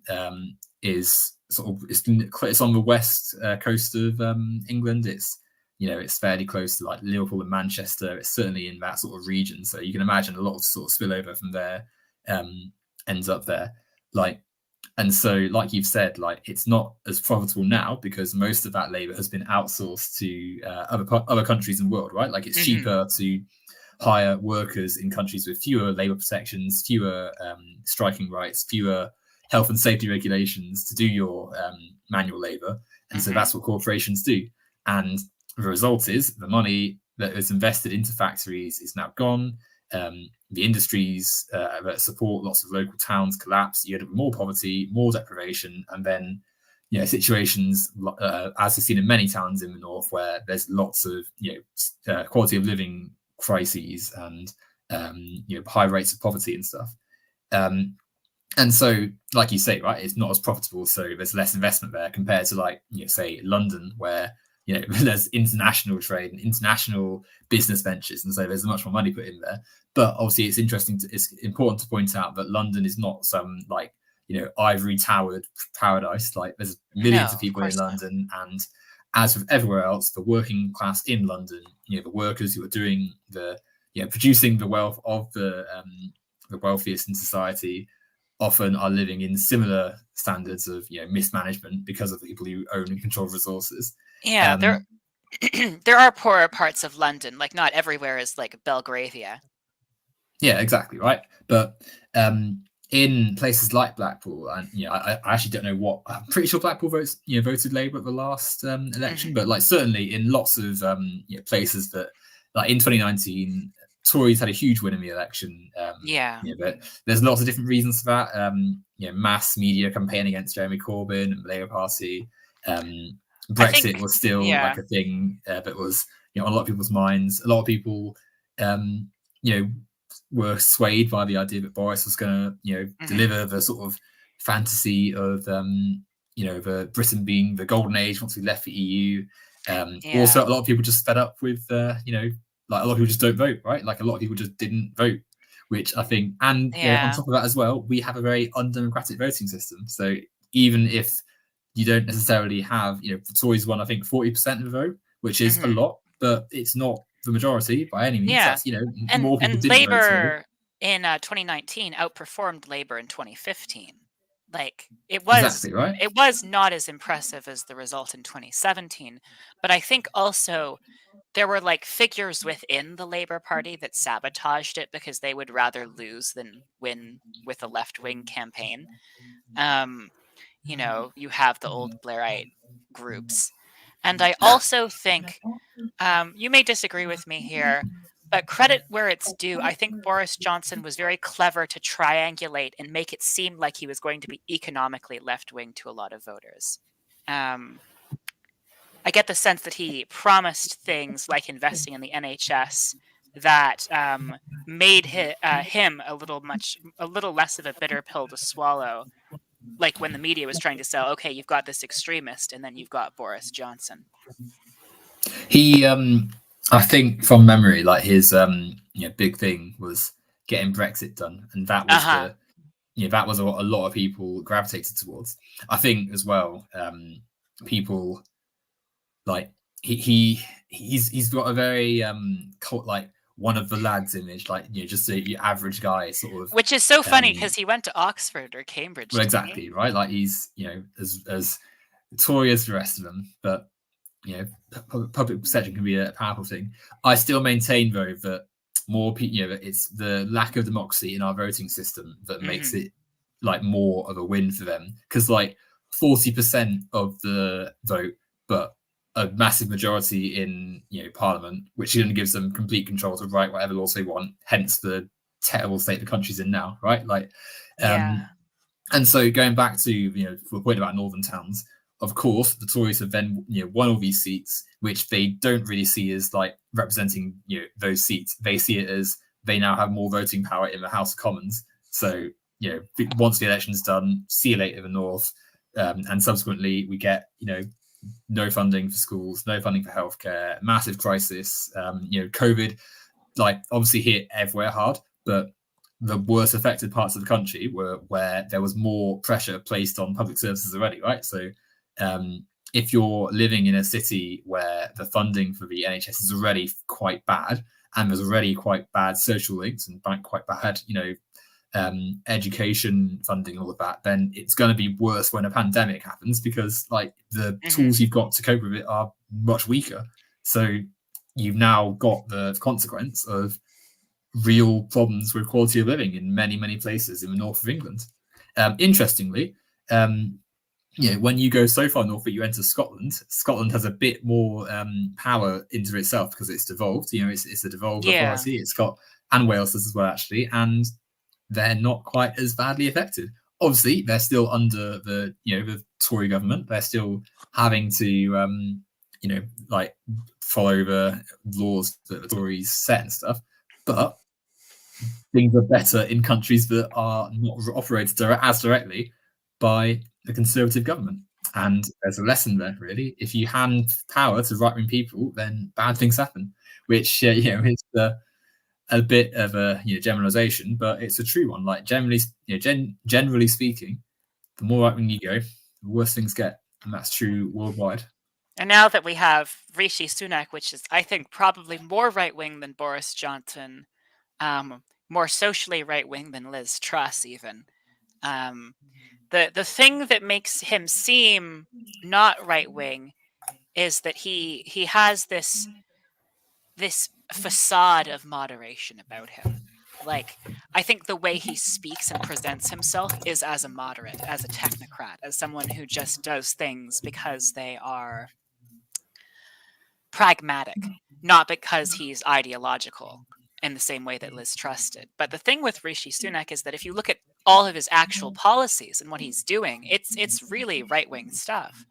is it's on the west coast of England. It's fairly close to like Liverpool and Manchester. It's certainly in that sort of region, so you can imagine a lot of sort of spillover from there ends up there. Like, And so, like you've said, like it's not as profitable now because most of that labor has been outsourced to other countries in the world, right? Like it's cheaper to hire workers in countries with fewer labor protections, fewer striking rights, fewer health and safety regulations to do your manual labor. And so that's what corporations do. And the result is the money that is invested into factories is now gone. The industries that support lots of local towns collapse. You end up with more poverty, more deprivation, and then situations as we've seen in many towns in the north where there's lots of quality of living crises and high rates of poverty and stuff. And so, like you say, right, it's not as profitable, so there's less investment there compared to, like, say London, where there's international trade and international business ventures, and so there's much more money put in there. But obviously, it's important to point out that London is not some like ivory towered paradise. Like there's millions of people in London, and as with everywhere else, the working class in London, the workers who are doing the producing the wealth of the wealthiest in society, often are living in similar standards of mismanagement because of the people who own and control resources. Yeah, there are poorer parts of London. Like not everywhere is like Belgravia. Yeah, exactly right. But in places like Blackpool, and I actually don't know what. I'm pretty sure Blackpool voted Labour at the last election, but like certainly in lots of places that, like in 2019, Tories had a huge win in the election. But there's lots of different reasons for that. Mass media campaign against Jeremy Corbyn and the Labour Party. Brexit was still like a thing that was on a lot of people's minds. A lot of people, were swayed by the idea that Boris was going to, deliver the sort of fantasy of, the Britain being the golden age once we left the EU. Also, a lot of people just fed up with, like a lot of people just don't vote, right? Like a lot of people just didn't vote, which I think, and on top of that as well, we have a very undemocratic voting system. So even if you don't necessarily have, the Tories won, I think 40% of the vote, which is a lot, but it's not the majority by any means. Yeah. That's, more people didn't Labour vote. In 2019 outperformed Labour in 2015. Like it was exactly right. It was not as impressive as the result in 2017, but I think also there were like figures within the Labour Party that sabotaged it because they would rather lose than win with a left-wing campaign. You have the old Blairite groups. And I also think, you may disagree with me here, but credit where it's due. I think Boris Johnson was very clever to triangulate and make it seem like he was going to be economically left-wing to a lot of voters. I get the sense that he promised things like investing in the NHS that made him a little less of a bitter pill to swallow. Like when the media was trying to sell, okay, you've got this extremist, and then you've got Boris Johnson. He, I think from memory, like his big thing was getting Brexit done, and that was that was what a lot of people gravitated towards. I think as well, people like he's got a very like one of the lads image, like just your average guy sort of, which is so funny because he went to Oxford or Cambridge. Well, exactly right. Like he's as Tory as the rest of them, but public perception can be a powerful thing. I still maintain though that more people, it's the lack of democracy in our voting system that makes it like more of a win for them, because like 40% of the vote, but a massive majority in Parliament, which then gives them complete control to write whatever laws they want. Hence the terrible state the country's in now, right? Like, and so going back to the point about northern towns, of course, the Tories have then won all these seats, which they don't really see as like representing those seats. They see it as they now have more voting power in the House of Commons. So once the election's done, see you later, the North, and subsequently we get no funding for schools, no funding for healthcare, massive crisis. COVID, like obviously hit everywhere hard, but the worst affected parts of the country were where there was more pressure placed on public services already, right? So if you're living in a city where the funding for the NHS is already quite bad, and there's already quite bad social links and quite bad, education funding, all of that, then it's going to be worse when a pandemic happens, because like the tools you've got to cope with it are much weaker. So you've now got the consequence of real problems with quality of living in many, many places in the north of England. Interestingly, when you go so far north that you enter Scotland, Scotland has a bit more power into itself because it's devolved. It's a devolved authority. It's got, and Wales as well, actually, and they're not quite as badly affected. Obviously, they're still under the Tory government. They're still having to follow the laws that the Tories set and stuff. But things are better in countries that are not operated as directly by the Conservative government. And there's a lesson there, really. If you hand power to right-wing people, then bad things happen, which is a bit of a generalization, but it's a true one. Like generally speaking, the more right-wing you go, the worse things get, and that's true worldwide. And now that we have Rishi Sunak, which is, I think, probably more right-wing than Boris Johnson, more socially right-wing than Liz Truss even, the thing that makes him seem not right-wing is that he has this facade of moderation about him. Like, I think the way he speaks and presents himself is as a moderate, as a technocrat, as someone who just does things because they are pragmatic, not because he's ideological in the same way that Liz Truss did. But the thing with Rishi Sunak is that if you look at all of his actual policies and what he's doing, it's really right-wing stuff.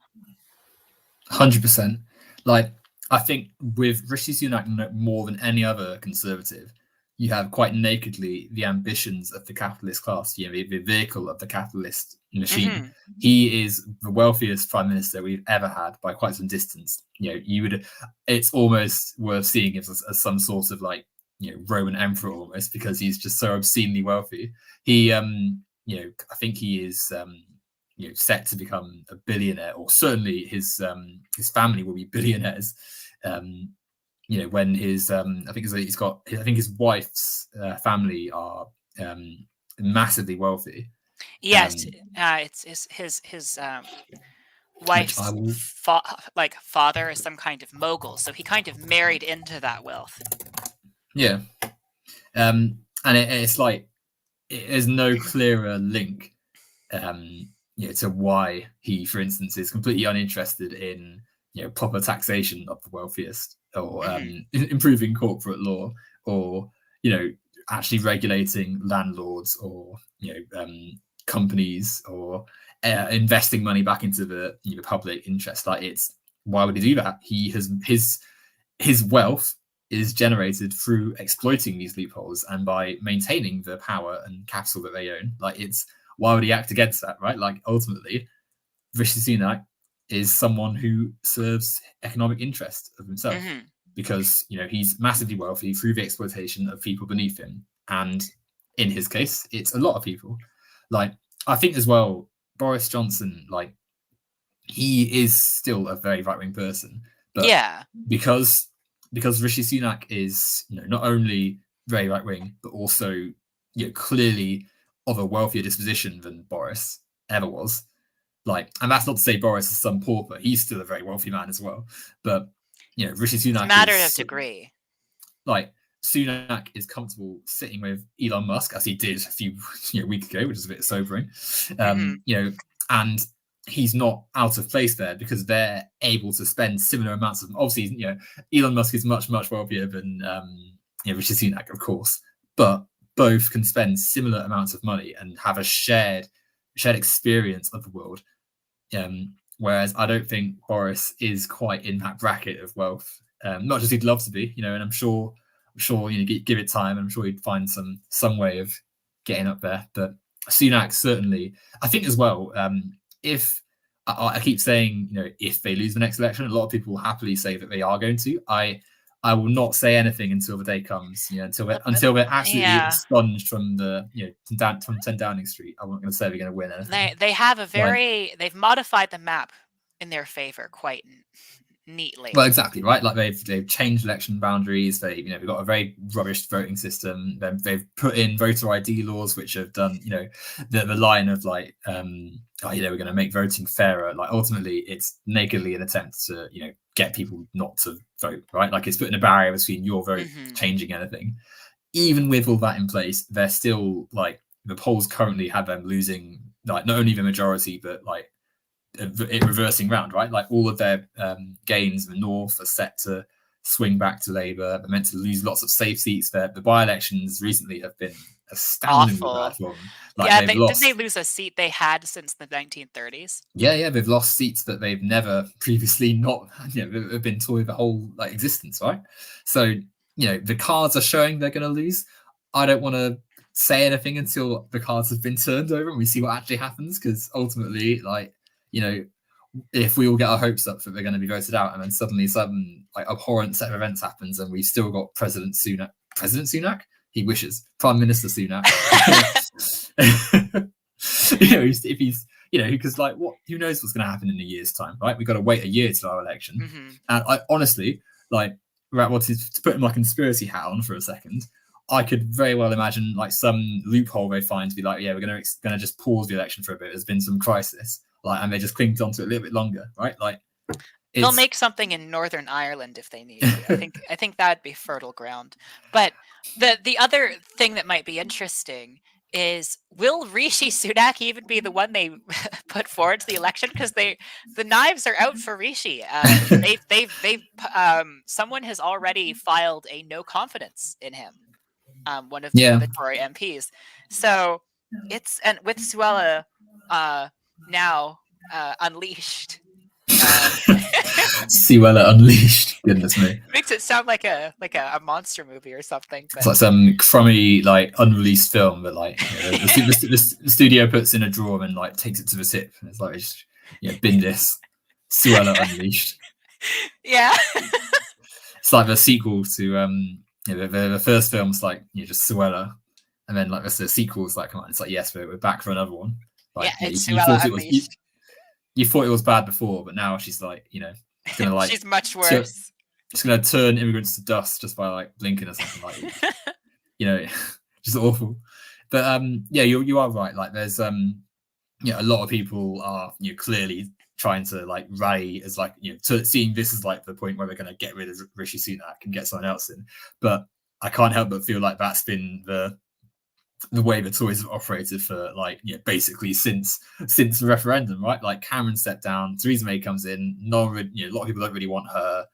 100%. Like, I think with Rishi Sunak more than any other Conservative, you have quite nakedly the ambitions of the capitalist class, the vehicle of the capitalist machine. He is the wealthiest prime minister we've ever had by quite some distance. It's almost worth seeing as some sort of Roman emperor almost, because he's just so obscenely wealthy. He, I think he is, set to become a billionaire, or certainly his family will be billionaires. When his I think his wife's family are massively wealthy. Yes, it's his wife's father is some kind of mogul, so he kind of married into that wealth. Yeah, and it's like there's no clearer link, to why he, for instance, is completely uninterested in proper taxation of the wealthiest, or improving corporate law, or actually regulating landlords, or companies, or investing money back into the public interest. Like, why would he do that? He has his wealth is generated through exploiting these loopholes and by maintaining the power and capital that they own. Like, why would he act against that, right? Like, ultimately, Rishi Sunak is someone who serves economic interest of himself, because he's massively wealthy through the exploitation of people beneath him, and in his case, it's a lot of people. Like, I think as well, Boris Johnson, like, he is still a very right-wing person, but because Rishi Sunak is not only very right-wing, but also clearly of a wealthier disposition than Boris ever was. Like, and that's not to say Boris is some pauper. He's still a very wealthy man as well. But Rishi Sunak, it's a matter of degree. Like, Sunak is comfortable sitting with Elon Musk, as he did a few weeks ago, which is a bit sobering. And he's not out of place there, because they're able to spend similar amounts of. Obviously, Elon Musk is much, much wealthier than Rishi Sunak, of course, but both can spend similar amounts of money and have a shared experience of the world. Whereas I don't think Boris is quite in that bracket of wealth. Not just he'd love to be, and I'm sure give it time. I'm sure he'd find some way of getting up there. But Sunak certainly, I think as well. If I keep saying, if they lose the next election, a lot of people will happily say that they are going to. I will not say anything until the day comes. Until we're absolutely expunged from the from 10 Downing Street. I'm not going to say we're going to win anything. They have they've modified the map in their favor quite neatly. Well, exactly right. Like they've changed election boundaries. We've got a very rubbish voting system. They've put in voter ID laws, which have done the line of like we're going to make voting fairer. Like ultimately, it's nakedly an attempt to get people not to vote. Right, like it's putting a barrier between your vote changing anything. Even with all that in place, they're still like the polls currently have them losing like not only the majority but like it reversing round, right? Like all of their gains in the north are set to swing back to Labour. They're meant to lose lots of safe seats. The by-elections recently have been astoundingly bad for them. Like Yeah, they've didn't lost. they lose a seat they had since the 1930s? Yeah, they've lost seats that they've never previously not. Have been toyed the whole like existence, right? So the cards are showing they're going to lose. I don't want to say anything until the cards have been turned over and we see what actually happens, because ultimately, like if we all get our hopes up that they're going to be voted out, and then suddenly some like abhorrent set of events happens, and we've still got President Sunak, he wishes Prime Minister Sunak. If he's because like who knows what's going to happen in a year's time, right? We've got to wait a year till our election, and I honestly like to put my conspiracy hat on for a second. I could very well imagine like some loophole they find to be like, we're going to just pause the election for a bit. There's been some crisis. Like, and they just clinged onto it a little bit longer, right? Like, they'll make something in Northern Ireland if they need to. I think that'd be fertile ground. But the other thing that might be interesting is, will Rishi Sunak even be the one they put forward to the election? Because the knives are out for Rishi. Someone has already filed a no confidence in him. One of the Tory MPs. So and with Suella now unleashed. Suella Unleashed. Goodness me. Makes it sound like a monster movie or something. But... It's like some crummy like unreleased film that like the studio puts in a drawer and like takes it to the tip, and it's like just bin this Suella Unleashed. Yeah. It's like the sequel to the first film's like just Suella, and then like the sequel's like, come on, it's like, yes, we're back for another one. Like, it's you thought it was bad before, but now she's like, gonna like she's much worse. She's gonna turn immigrants to dust just by like blinking or something, like just awful. But you are right. Like there's a lot of people are clearly trying to like rally as like seeing this as like the point where they're going to get rid of Rishi Sunak and get someone else in. But I can't help but feel like that's been the way the Tories have operated for like basically since the referendum, right? Like Cameron stepped down, Theresa May comes in, a lot of people don't really want her.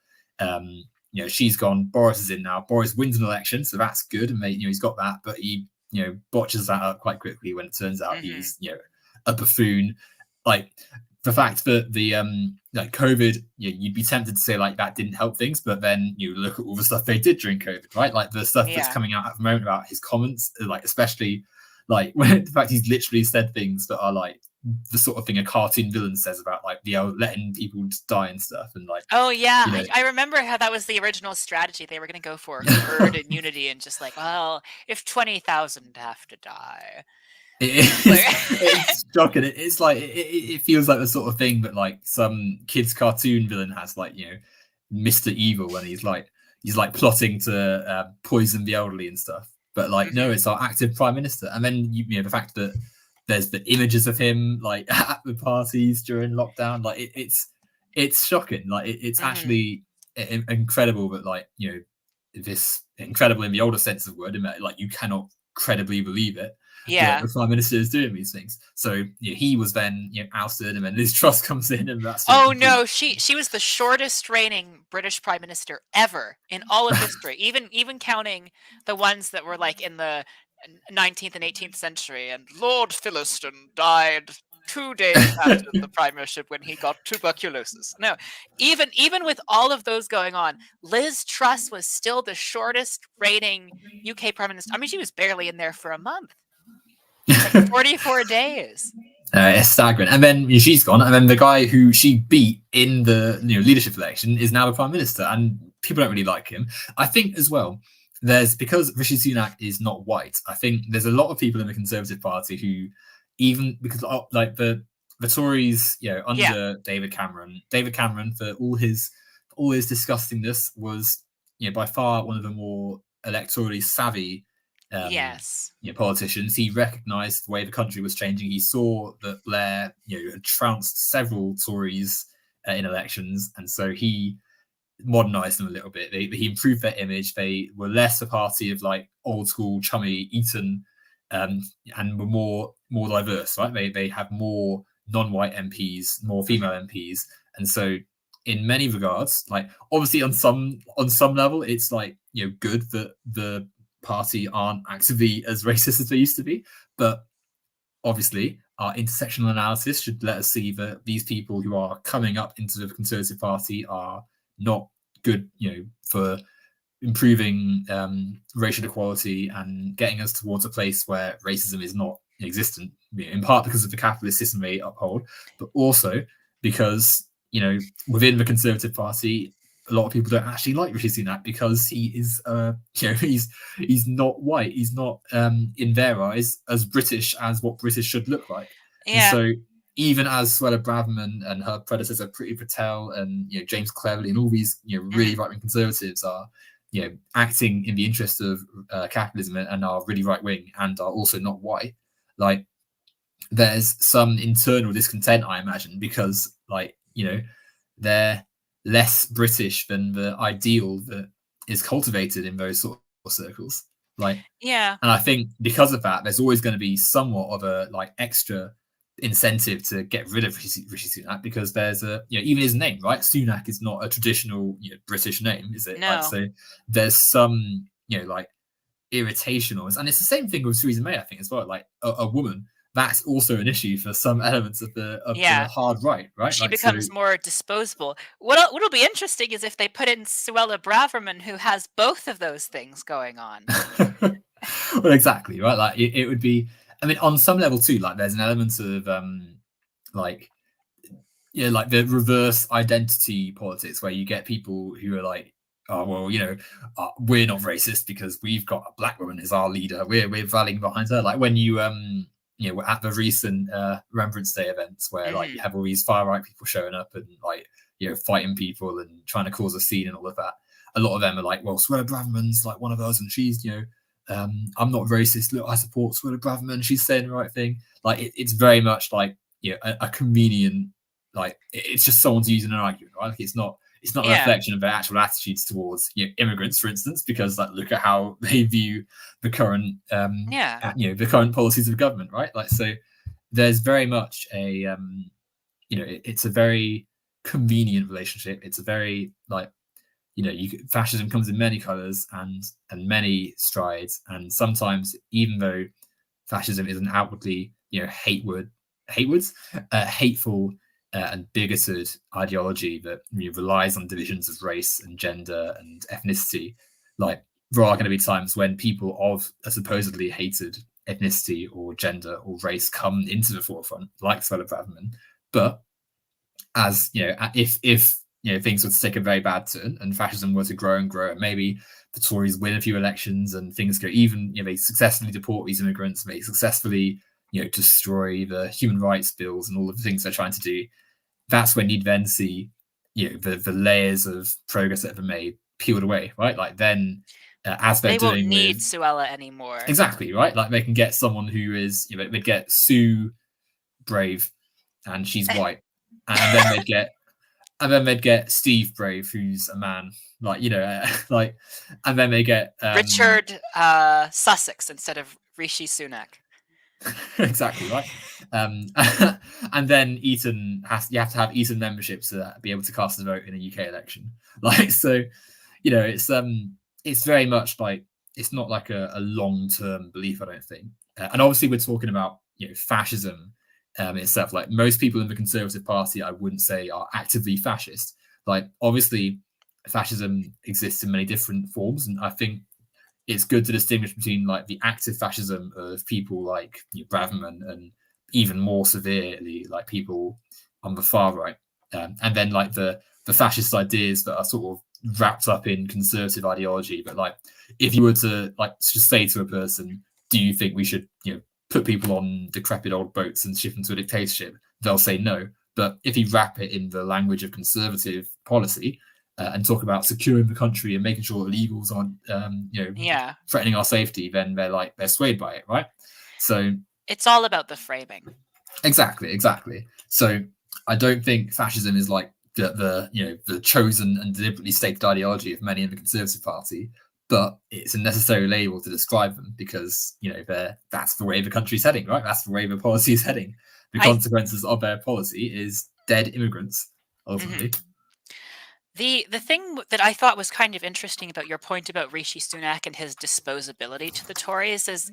She's gone, Boris is in now. Boris wins an election, so that's good, and he's got that, but he botches that up quite quickly when it turns out he's a buffoon. Like the fact that the like COVID, you'd be tempted to say like that didn't help things, but then you look at all the stuff they did during COVID, right? Like the stuff that's coming out at the moment about his comments, like especially like when the fact he's literally said things that are like the sort of thing a cartoon villain says about like letting people die and stuff, and like I remember how that was the original strategy they were going to go for herd immunity, and just like, well, if 20,000 have to die. It's shocking. It's like it feels like the sort of thing that like some kids cartoon villain has, like Mr. Evil, when he's like plotting to poison the elderly and stuff. But like no, it's our active prime minister. And then the fact that there's the images of him like at the parties during lockdown, like it's shocking. Like it's actually incredible, but like this incredible in the older sense of word, like you cannot credibly believe it. The prime minister is doing these things. So he was then ousted, and then Liz Truss comes in, and that's no, she was the shortest reigning British prime minister ever in all of history, even counting the ones that were like in the 19th and 18th century. And Lord Philistone died 2 days after the primership when he got tuberculosis. No, even with all of those going on, Liz Truss was still the shortest reigning UK prime minister. I mean, she was barely in there for a month. Like 44 days. It's staggering. And then she's gone, and then the guy who she beat in the leadership election is now the prime minister, and people don't really like him. I think as well, because Rishi Sunak is not white, I think there's a lot of people in the Conservative Party who, even because like the Tories, under David Cameron for all his always discussing this, was by far one of the more electorally savvy Yes. politicians. He recognised the way the country was changing. He saw that Blair had trounced several Tories in elections, and so he modernized them a little bit. He improved their image. They were less a party of like old school chummy Eton, and were more diverse, right? They have more non-white MPs, more female MPs, and so in many regards, like obviously on some level, it's like good that the party aren't actively as racist as they used to be, but obviously our intersectional analysis should let us see that these people who are coming up into the Conservative Party are not good, for improving racial equality and getting us towards a place where racism is not existent, in part because of the capitalist system they uphold, but also because, within the Conservative Party, a lot of people don't actually like Rishi Sunak because he is, he's not white. He's not, in their eyes, as British as what British should look like. And Yeah. so even as Suella Braverman and her predecessor Priti Patel and James Cleverly and all these really right-wing conservatives are acting in the interest of capitalism and are really right-wing and are also not white, like there's some internal discontent, I imagine, because they're less British than the ideal that is cultivated in those sort of circles. Yeah. And I think because of that, there's always going to be somewhat of a extra incentive to get rid of Rishi Sunak, because there's even his name, right? Sunak is not a traditional British name, is it? No. So there's some irritation almost, and it's the same thing with Theresa May, I think, as well. Like a woman, that's also an issue for some elements of the hard right. She becomes more disposable. What'll be interesting is if they put in Suella Braverman, who has both of those things going on. Well, exactly, right? Like it would be. I mean, on some level too, like there's an element of like the reverse identity politics where you get people who are like, oh well, we're not racist because we've got a black woman as our leader. We're rallying behind her. Like when you we're at the recent Remembrance Day events where like you have all these far right people showing up and like fighting people and trying to cause a scene and all of that. A lot of them are like, well, Suella Braverman's like one of us, and she's I'm not racist. Look, I support Suella Braverman. She's saying the right thing. Like it's very much like a convenient, like it's just someone's using an argument, right? Like it's not a reflection of their actual attitudes towards immigrants, for instance, because like look at how they view the current the current policies of government, right? Like so there's very much a it's a very convenient relationship. It's a very like fascism comes in many colors and many strides, and sometimes even though fascism is an outwardly hateful and bigoted ideology that relies on divisions of race and gender and ethnicity, like there are going to be times when people of a supposedly hated ethnicity or gender or race come into the forefront, like Suella Braverman. But as if things were to take a very bad turn and fascism were to grow and grow, and maybe the Tories win a few elections and things go even, they successfully deport these immigrants, they successfully destroy the human rights bills and all of the things they're trying to do. That's when you'd then see the layers of progress that have been made peeled away, right? Like then as they're doing, they won't need Suella anymore. Exactly, right? Like they can get someone who is they'd get Sue Brave and she's white, and then they'd get Steve Brave, who's a man, like like, and then they get Richard Sussex instead of Rishi Sunak. Exactly right. And then you have to have Eton membership to be able to cast a vote in a UK election. Like so, it's very much like it's not like a long-term belief, I don't think. And obviously, we're talking about fascism itself. Like most people in the Conservative Party, I wouldn't say are actively fascist. Like obviously, fascism exists in many different forms, and I think it's good to distinguish between like the active fascism of people like Braverman and even more severely like people on the far right, and then like the fascist ideas that are sort of wrapped up in conservative ideology. But like if you were to like just say to a person, do you think we should put people on decrepit old boats and ship them to a dictatorship, they'll say no. But if you wrap it in the language of conservative policy, and talk about securing the country and making sure illegals aren't, Yeah. threatening our safety, then they're swayed by it, right? So It's all about the framing. exactly. So I don't think fascism is like the chosen and deliberately stated ideology of many in the Conservative Party, but it's a necessary label to describe them because that's the way the country's heading, right? That's the way the policy is heading. The consequences of their policy is dead immigrants, ultimately. The thing that I thought was kind of interesting about your point about Rishi Sunak and his disposability to the Tories is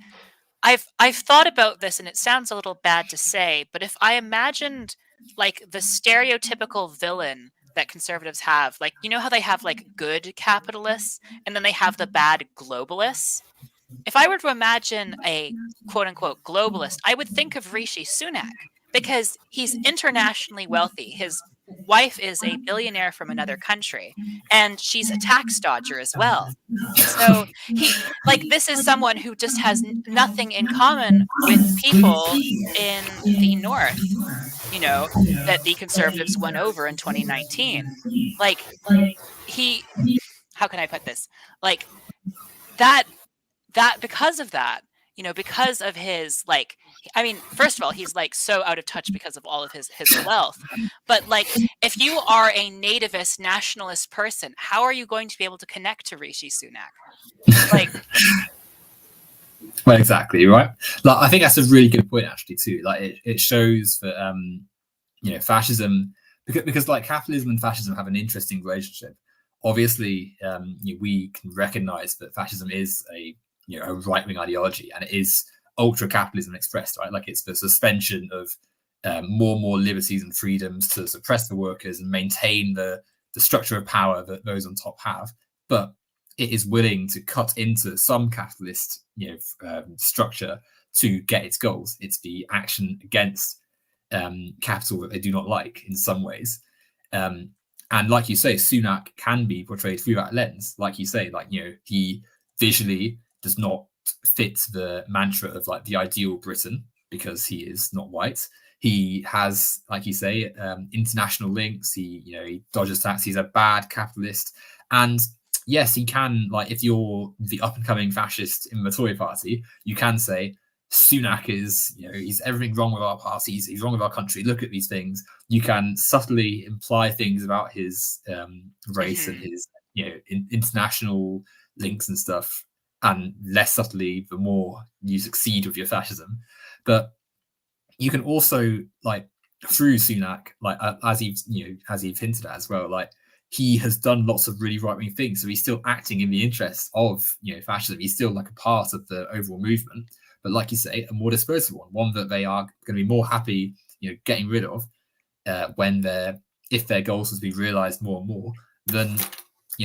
I've thought about this, and it sounds a little bad to say, but if I imagined like the stereotypical villain that conservatives have, like how they have like good capitalists and then they have the bad globalists. If I were to imagine a quote unquote globalist, I would think of Rishi Sunak because he's internationally wealthy. His wife is a billionaire from another country, and she's a tax dodger as well. So this is someone who just has nothing in common with people in the North, that the conservatives won over in 2019. Like how can I put this? Like that because of that, because of his first of all, he's like so out of touch because of all of his wealth. But like, if you are a nativist nationalist person, how are you going to be able to connect to Rishi Sunak? Like, well, exactly, right. Like, I think that's a really good point, actually, too. Like, it shows that fascism, because like capitalism and fascism have an interesting relationship. Obviously, we can recognize that fascism is a right-wing ideology, and it is ultra capitalism expressed, right? Like, it's the suspension of more and more liberties and freedoms to suppress the workers and maintain the structure of power that those on top have. But it is willing to cut into some capitalist structure to get its goals. It's the action against capital that they do not like in some ways. And like you say, Sunak can be portrayed through that lens. Like you say, he visually does not fit the mantra of like the ideal Briton because he is not white. He has, like you say, international links. He dodges tax. He's a bad capitalist. And yes, he can, like, if you're the up and coming fascist in the Tory party, you can say Sunak is, he's everything wrong with our party. He's wrong with our country. Look at these things. You can subtly imply things about his race and his, international links and stuff. And less subtly, the more you succeed with your fascism. But you can also, like, through Sunak, like as you've hinted at as well, like he has done lots of really right-wing things. So he's still acting in the interests of fascism. He's still like a part of the overall movement. But like you say, a more disposable one that they are going to be more happy, getting rid of if their goals has been realised more and more than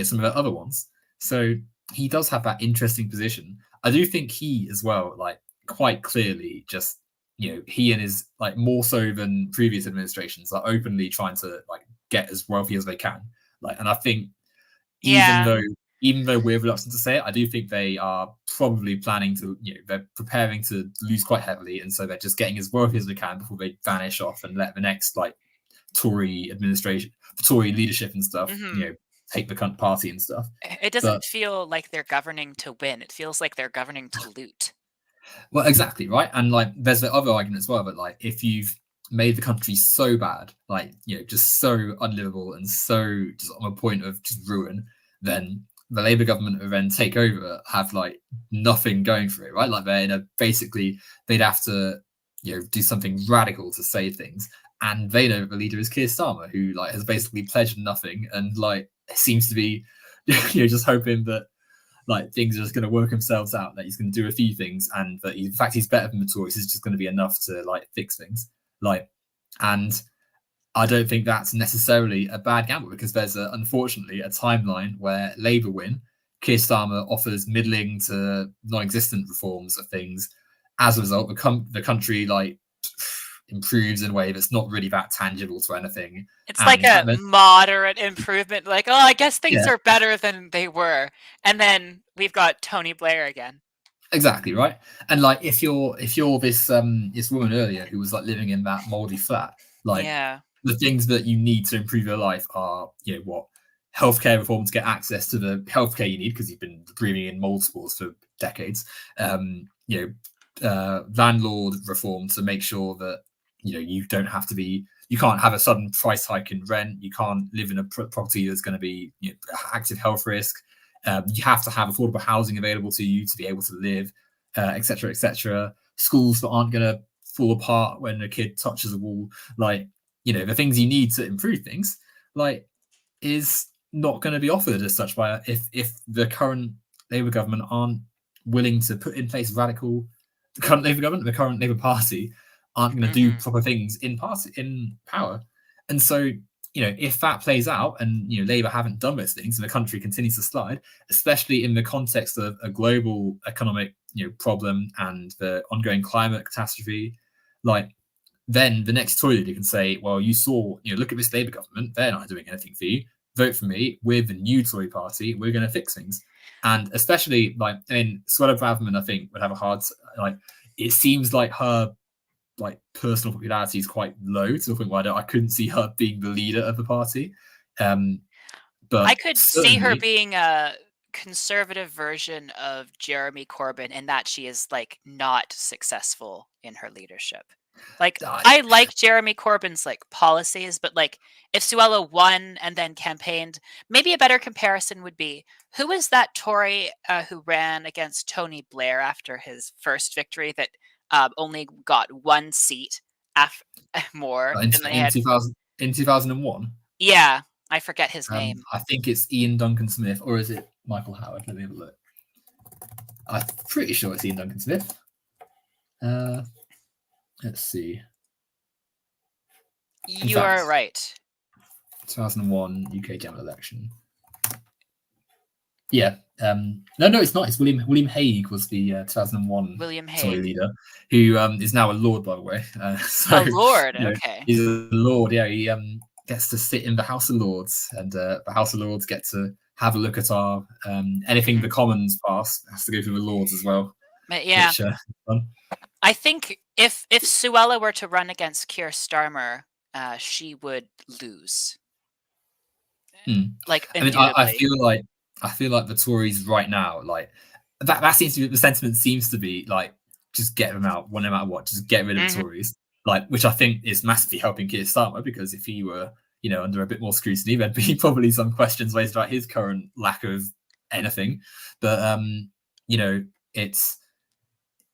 some of the other ones. So he does have that interesting position. I do think he as well, like, quite clearly just he and his, like, more so than previous administrations, are openly trying to like get as wealthy as they can. Like, and I think even though we're reluctant to say it, I do think they are probably planning to, they're preparing to lose quite heavily, and so they're just getting as wealthy as they can before they vanish off and let the next like Tory administration, Tory leadership and stuff, take the party and stuff. It doesn't feel like they're governing to win. It feels like they're governing to loot. Well, exactly, right. And like, there's the other argument as well, but like, if you've made the country so bad, like, just so unlivable and so just on a point of just ruin, then the Labour government will then take over, have like nothing going for it, right? Like, they're basically, they'd have to, do something radical to save things. And they know the leader is Keir Starmer, who like has basically pledged nothing and like seems to be, just hoping that like things are just going to work themselves out, that he's going to do a few things, and that in fact he's better than the Tories. Is just going to be enough to like fix things. Like, and I don't think that's necessarily a bad gamble, because there's unfortunately a timeline where Labour win, Keir Starmer offers middling to non-existent reforms of things. As a result, the country like improves in a way that's not really that tangible to anything. It's like a moderate improvement, like, oh, I guess things are better than they were. And then we've got Tony Blair again. Exactly, right. And like, if you're this woman earlier who was like living in that moldy flat, like the things that you need to improve your life are, healthcare reform to get access to the healthcare you need because you've been breathing in mold spores for decades. Landlord reform to make sure that you don't have to be, you can't have a sudden price hike in rent, you can't live in a property that's going to be active health risk. You have to have affordable housing available to you to be able to live, etc., etc. Schools that aren't going to fall apart when a kid touches a wall, like the things you need to improve things, like is not going to be offered as such by if the current Labour government aren't willing to put in place radical. The current Labour government, the current Labour Party, aren't going to do proper things in power, and so if that plays out and Labour haven't done those things and the country continues to slide, especially in the context of a global economic problem and the ongoing climate catastrophe, like then the next Tory leader can say, well, you saw, look at this Labour government, they're not doing anything for you. Vote for me. We're the new Tory party. We're going to fix things. And especially Suella Braverman, I think, would have a hard, it seems like her personal popularity is quite low to the point where I couldn't see her being the leader of the party. But I could see her being a conservative version of Jeremy Corbyn in that she is not successful in her leadership. I like Jeremy Corbyn's policies, but if Suella won and then campaigned, maybe a better comparison would be, who was that Tory who ran against Tony Blair after his first victory that only got one seat more in, than they had 2001? Yeah, I forget his name. I think it's Ian Duncan Smith, or is it Michael Howard? Let me have a look. I'm pretty sure it's Ian Duncan Smith. Let's see. You are right. 2001 UK general election. Yeah. No, it's not. It's William Hague was the 2001 Tory leader, who is now a lord, by the way. A lord, okay. He's a lord. Yeah, he gets to sit in the House of Lords, and the House of Lords get to have a look at our anything the Commons pass has to go through the Lords as well. But yeah, I think if Suella were to run against Keir Starmer, she would lose. I feel like the Tories right now, that seems to be the sentiment. Seems to be just get them out, no matter what, just get rid of the Tories. Which I think is massively helping Keir Starmer, because if he were, under a bit more scrutiny, there'd be probably some questions raised about his current lack of anything. But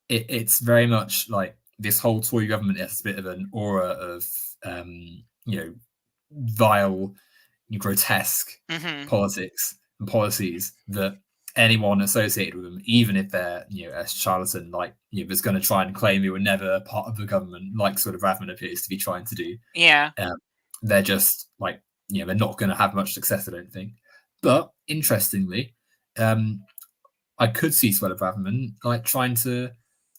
it's very much like this whole Tory government has a bit of an aura of vile, grotesque politics and policies that anyone associated with them, even if they're a charlatan, that's going to try and claim they were never part of the government, sort of Radman appears to be trying to do. Yeah, they're just they're not going to have much success, I don't think. But interestingly, I could see Suella Braverman trying to.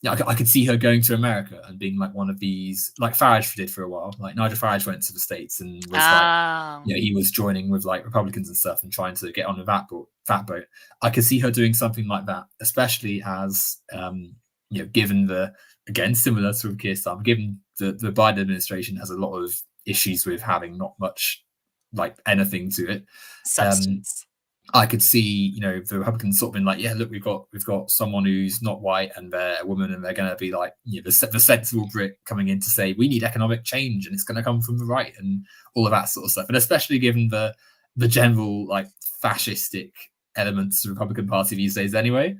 I could see her going to America and being one of these, like Farage did for a while. Nigel Farage went to the States and was he was joining with Republicans and stuff and trying to get on that boat. I could see her doing something like that, especially as given the, again, similar to Keir Starmer, given the Biden administration has a lot of issues with having not much anything to it. Substance. I could see, the Republicans sort of been yeah, look, we've got someone who's not white and they're a woman, and they're going to be the sensible Brit coming in to say we need economic change and it's going to come from the right and all of that sort of stuff. And especially given the general fascistic elements of the Republican Party these days, anyway,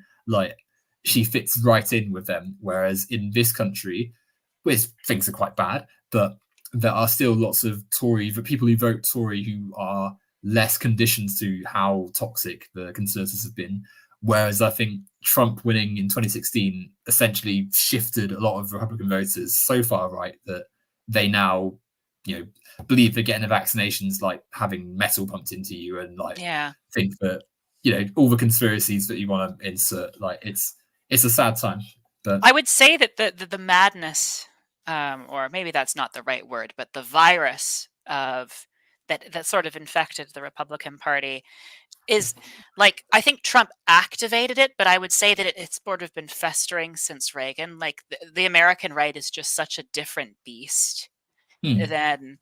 she fits right in with them. Whereas in this country, which things are quite bad, but there are still lots of people who vote Tory who are less conditioned to how toxic the Conservatives have been. Whereas I think Trump winning in 2016 essentially shifted a lot of Republican voters so far right that they now, believe they're getting the vaccinations having metal pumped into you, and think that all the conspiracies that you want to insert. It's a sad time. But I would say that the madness, or maybe that's not the right word, but the virus of that sort of infected the Republican Party is I think Trump activated it, but I would say that it's sort of been festering since Reagan. The American right is just such a different beast than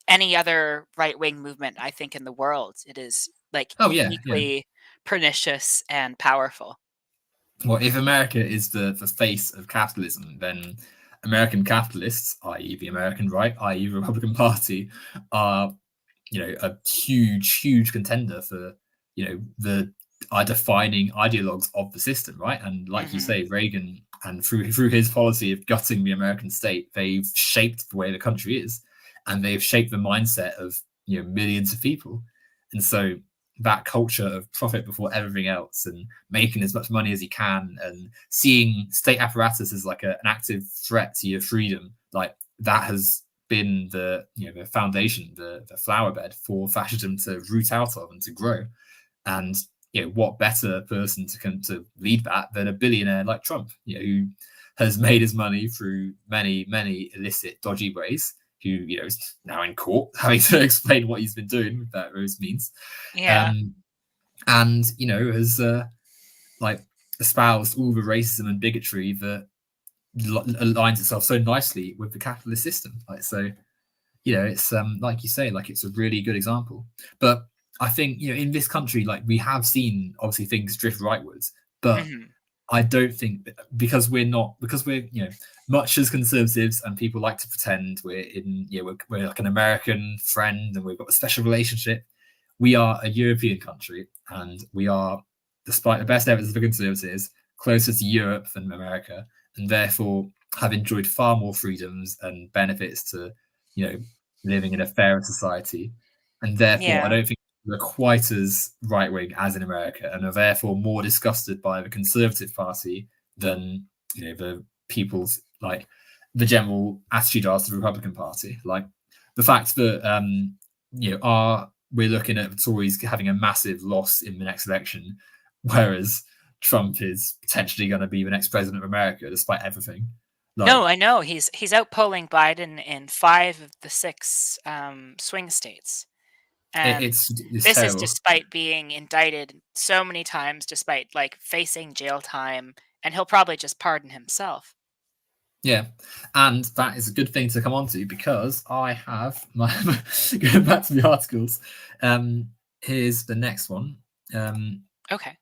any other right-wing movement, I think, in the world. It is like Oh yeah, yeah. uniquely pernicious and powerful. Well, if America is the face of capitalism, then American capitalists, i.e., the American right, i.e., the Republican Party, are a huge contender for the defining ideologues of the system, right? And like you Hmm. say, Reagan, and through his policy of gutting the American state, they've shaped the way the country is, and they've shaped the mindset of millions of people. And so that culture of profit before everything else, and making as much money as you can, and seeing state apparatus as like an active threat to your freedom, like that has been the foundation, the flower bed for fascism to root out of and to grow. And what better person to lead that than a billionaire like Trump, who has made his money through many illicit, dodgy ways, who is now in court having to explain what he's been doing with that those means. Yeah. And has like espoused all the racism and bigotry that aligns itself so nicely with the capitalist system. Like, so it's like you say, like it's a really good example. But I think in this country, like we have seen obviously things drift rightwards, but Hmm. I don't think because we're much as conservatives, and people like to pretend we're in we're like an American friend and we've got a special relationship. We are a European country, and we are, despite the best evidence of the conservatives, closer to Europe than America, and therefore have enjoyed far more freedoms and benefits to living in a fairer society. And therefore I Yeah. don't think we're quite as right wing as in America, and are therefore more disgusted by the Conservative Party than the people's, like, the general attitude of the Republican Party. Like the fact that we're looking at the Tories having a massive loss in the next election, whereas Trump is potentially going to be the next president of America, despite everything. No, Like I know he's outpolling Biden in 5 of the 6 swing states. And it's this is terrible. despite being indicted so many times, despite like facing jail time, and he'll probably just pardon himself. Yeah, and that is a good thing to come on to, because I have my going back to the articles. Here's the next one. Okay.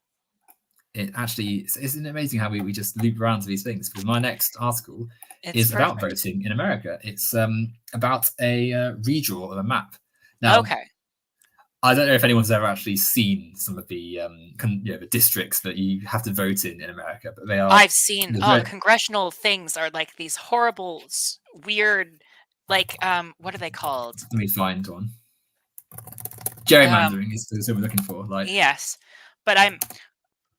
It actually, isn't it amazing how we just loop around to these things? Because my next article It's is about perfect. voting in America. It's about a redraw of a map. Now, Okay. I don't know if anyone's ever actually seen some of the the districts that you have to vote in America, but they are I've seen very. congressional things are like these horrible weird, like what are they called? Let me find one. Um Gerrymandering is what we're looking for. Like, yes. But I'm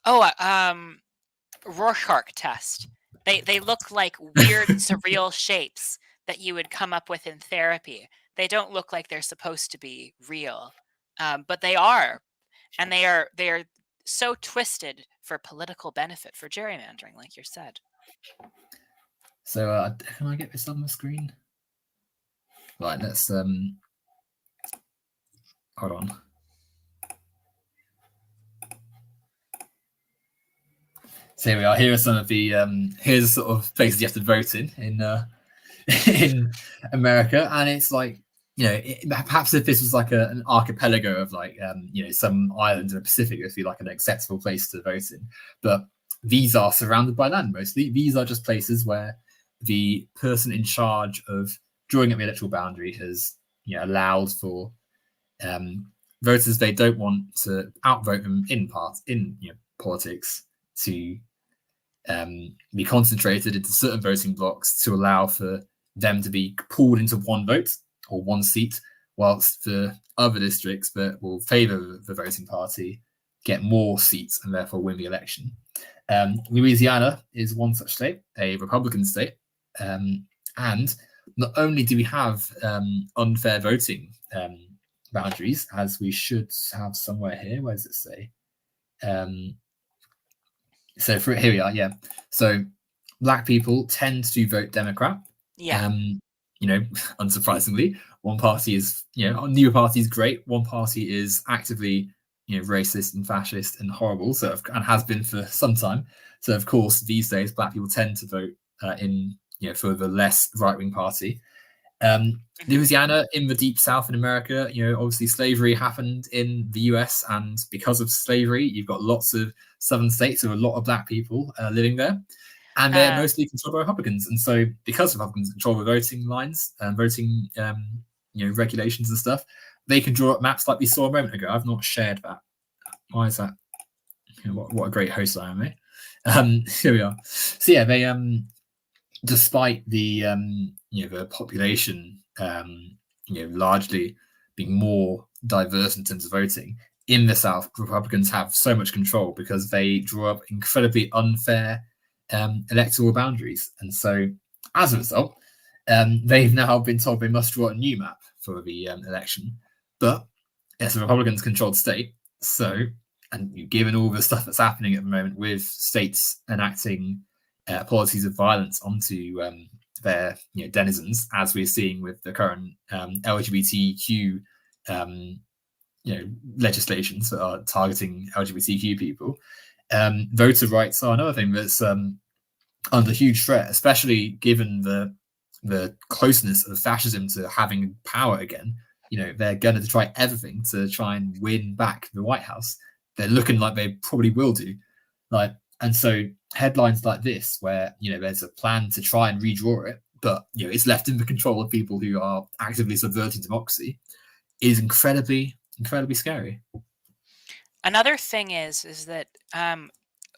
oh Rorschach test. They look like weird surreal shapes that you would come up with in therapy. They don't look like they're supposed to be real, but they are, and they are so twisted for political benefit, for gerrymandering, like you said. so can I get this on the screen? Right, let's hold on. So here we are. Here are some of the here's sort of places you have to vote in in America, and it's like perhaps if this was like an archipelago of like some islands in the Pacific, it would be like an acceptable place to vote in. But these are surrounded by land mostly. These are just places where the person in charge of drawing up the electoral boundary has allowed for voters they don't want to outvote them in politics to be concentrated into certain voting blocks to allow for them to be pulled into one vote or one seat, whilst the other districts that will favour the voting party get more seats and therefore win the election. Louisiana is one such state, a Republican state, and not only do we have unfair voting boundaries, as we should have somewhere here. Where does it say? So here we are. Yeah. So black people tend to vote Democrat. Yeah. Unsurprisingly, one party is neither party is great. One party is actively racist and fascist and horrible. So and has been for some time. So of course these days black people tend to vote in for the less right wing party. Mhm. Louisiana in the deep South in America, obviously slavery happened in the US, and because of slavery, you've got lots of southern states with a lot of black people living there, and they're Uh, mostly controlled by Republicans. And so, because Republicans control the voting lines and voting, regulations and stuff, they can draw up maps like we saw a moment ago. I've not shared that. Why is that? What a great host I am, eh? Here we are. So yeah, they despite the population largely being more diverse in terms of voting in the South, Republicans have so much control because they draw up incredibly unfair electoral boundaries, and so as a result, they've now been told they must draw a new map for the election. But it's a Republicans-controlled state, so and given all the stuff that's happening at the moment with states enacting policies of violence onto their denizens, as we're seeing with the current LGBTQ legislations that are targeting LGBTQ people. Voter rights are another thing that's under huge threat, especially given the closeness of fascism to having power again. They're going to try everything to try and win back the White House. They're looking like they probably will do. And so headlines like this, where there's a plan to try and redraw it, but it's left in the control of people who are actively subverting democracy, is incredibly, incredibly scary. Another thing is that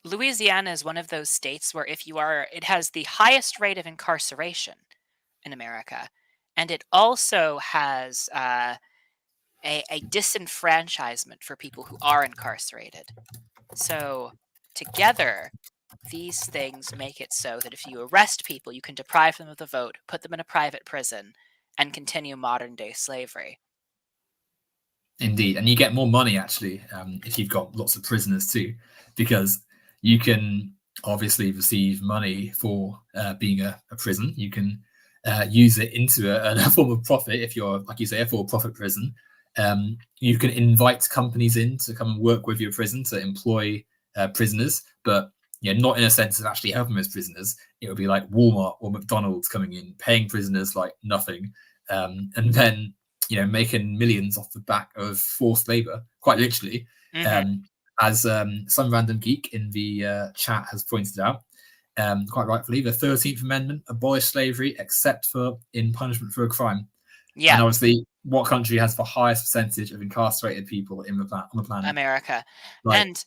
Louisiana is one of those states where it has the highest rate of incarceration in America, and it also has a disenfranchisement for people who are incarcerated. So together, these things make it so that if you arrest people, you can deprive them of the vote, put them in a private prison, and continue modern day slavery. Indeed, and you get more money actually if you've got lots of prisoners too, because you can obviously receive money for being a prison. You can use it into a form of profit if you're, like you say, a for-profit prison. You can invite companies in to come and work with your prison to employ prisoners, but not in a sense of actually helping those prisoners. It would be like Walmart or McDonald's coming in, paying prisoners like nothing, and then making millions off the back of forced labor, quite literally. Mm-hmm. As some random geek in the chat has pointed out, quite rightfully, the 13th Amendment abolished slavery except for in punishment for a crime. Yeah, And obviously, what country has the highest percentage of incarcerated people on the planet? America. Like, And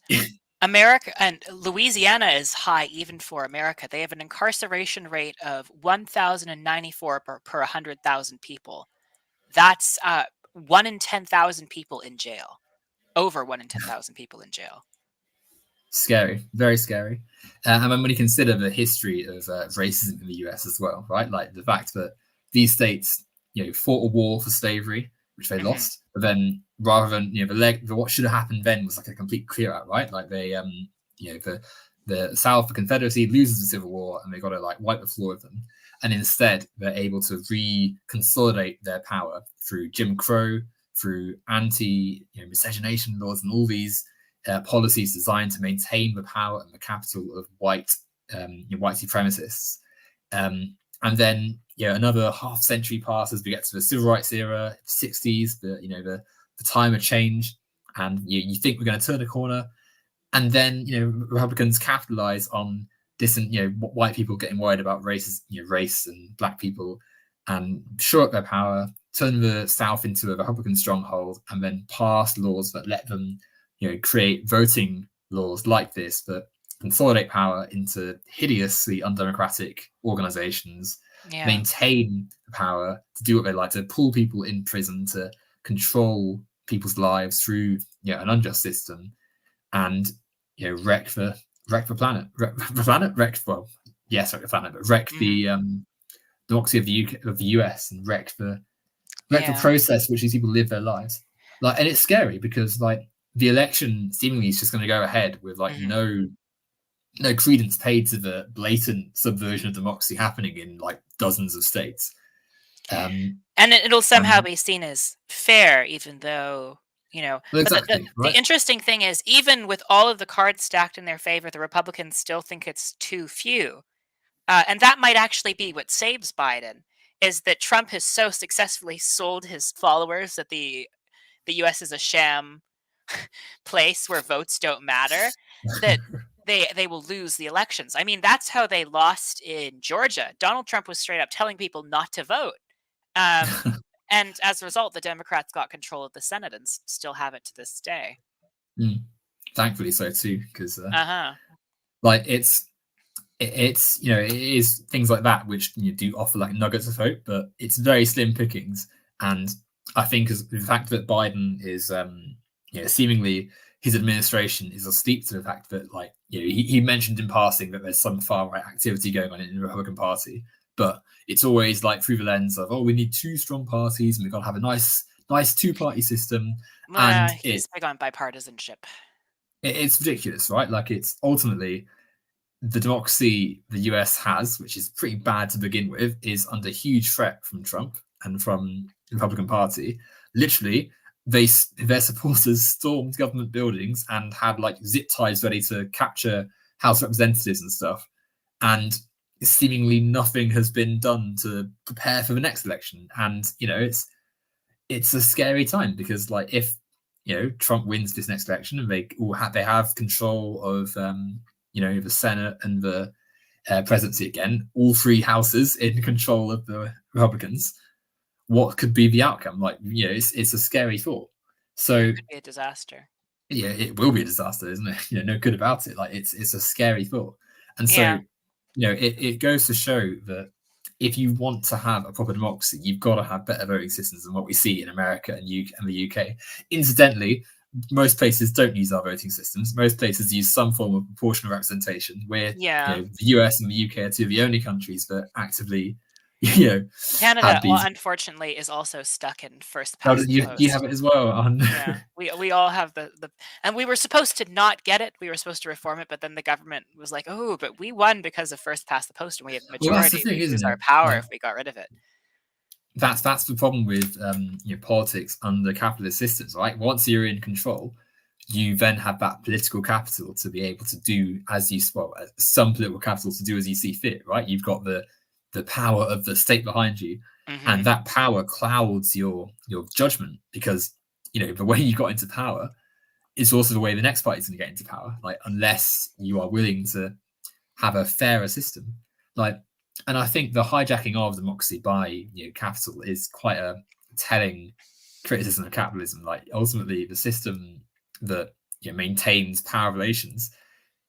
America and Louisiana is high even for America. They have an incarceration rate of 1,094 per 100,000 people. That's 1 in 10,000 people in jail. Over 1 in 10,000 people in jail. scary, very scary. And when you consider the history of racism in the US as well, right? Like the fact that these states, fought a war for slavery, which they Mm-hmm. lost, but then rather than what should have happened then was like a complete clear out, right? Like they the South, the Confederacy loses the Civil War, and they got to like wipe the floor with them, and instead they're able to consolidate their power through Jim Crow, through anti miscegenation laws, and all these policies designed to maintain the power and the capital of white supremacists. And then another half century passes. We get to the civil rights era, 60s. The time of change, and you think we're going to turn a corner, and then Republicans capitalize on this, and white people getting worried about race and black people, and shore up their power, turn the South into a Republican stronghold, and then pass laws that let them create voting laws like this that consolidate power into hideously undemocratic organizations, Yeah. maintain the power to do what they like, to pull people in prison, to control people's lives through an unjust system, and wreck the planet, wreck the planet, wreck well, yes, wreck the planet, but wreck Mm-hmm. the democracy of the US, and wreck the Yeah. process which these people live their lives. Like, and it's scary because like the election seemingly is just going to go ahead with like Mm-hmm. no credence paid to the blatant subversion of democracy happening in like dozens of states. And it'll somehow be seen as fair, even though, Well, but exactly, the right? interesting thing is, even with all of the cards stacked in their favor, the Republicans still think it's too few. And that might actually be what saves Biden, is that Trump has so successfully sold his followers that the US is a sham place where votes don't matter, that they will lose the elections. I mean, that's how they lost in Georgia. Donald Trump was straight up telling people not to vote. Um, and as a result, the Democrats got control of the Senate and still have it to this day. Mm. Thankfully so too, because Uh-huh. like it's it is things like that which do offer like nuggets of hope, but it's very slim pickings. And I think as the fact that Biden is seemingly his administration is steep to the fact that like he mentioned in passing that there's some far right activity going on in the Republican Party, but it's always like through the lens of, oh, we need two strong parties and we've got to have a nice two-party system. And He's big on bipartisanship. it's ridiculous, right? Like it's ultimately the democracy the US has, which is pretty bad to begin with, is under huge threat from Trump and from the Republican Party. Literally, their supporters stormed government buildings and had like zip ties ready to capture House representatives and stuff. And seemingly nothing has been done to prepare for the next election. And it's a scary time because like if Trump wins this next election and they have control of the Senate and the presidency again, all three houses in control of the Republicans, what could be the outcome? Like, it's a scary thought. So it could be a disaster. Yeah, it will be a disaster, isn't it? No good about it. Like it's a scary thought. And so, Yeah. it goes to show that if you want to have a proper democracy, you've got to have better voting systems than what we see in America and the UK. Incidentally, most places don't use our voting systems. Most places use some form of proportional representation. Where Yeah. the US and the UK are two of the only countries that actively, Canada, had these. unfortunately, is also stuck in first Oh, past the you have post. it as well. Yeah, we all have the and we were supposed to not get it. We were supposed to reform it, but then the government was like, "Oh, but we won because of first past the post, and we have Well, that's the majority. thing, We'd lose isn't our it? power Like if we got rid of it." that's the problem with politics under capitalist systems, right? Once you're in control, you then have that political capital to be able to do some political capital to do as you see fit, right? You've got the power of the state behind you, and Hmm. that power clouds your judgment because the way you got into power is also the way the next party is going to get into power. Like unless you are willing to have a fairer system, like. And I think the hijacking of democracy by capital is quite a telling criticism of capitalism. Like ultimately, the system that maintains power relations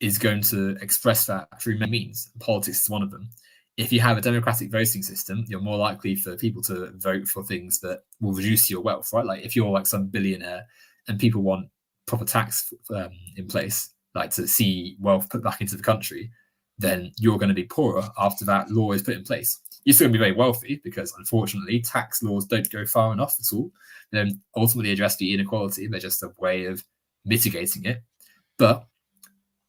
is going to express that through many means. Politics is one of them. If you have a democratic voting system, you're more likely for people to vote for things that will reduce your wealth, right? Like if you're like some billionaire and people want proper tax in place, like to see wealth put back into the country, then you're going to be poorer after that law is put in place. You're still going to be very wealthy because, unfortunately, tax laws don't go far enough at all. They don't ultimately address the inequality. They're just a way of mitigating it. But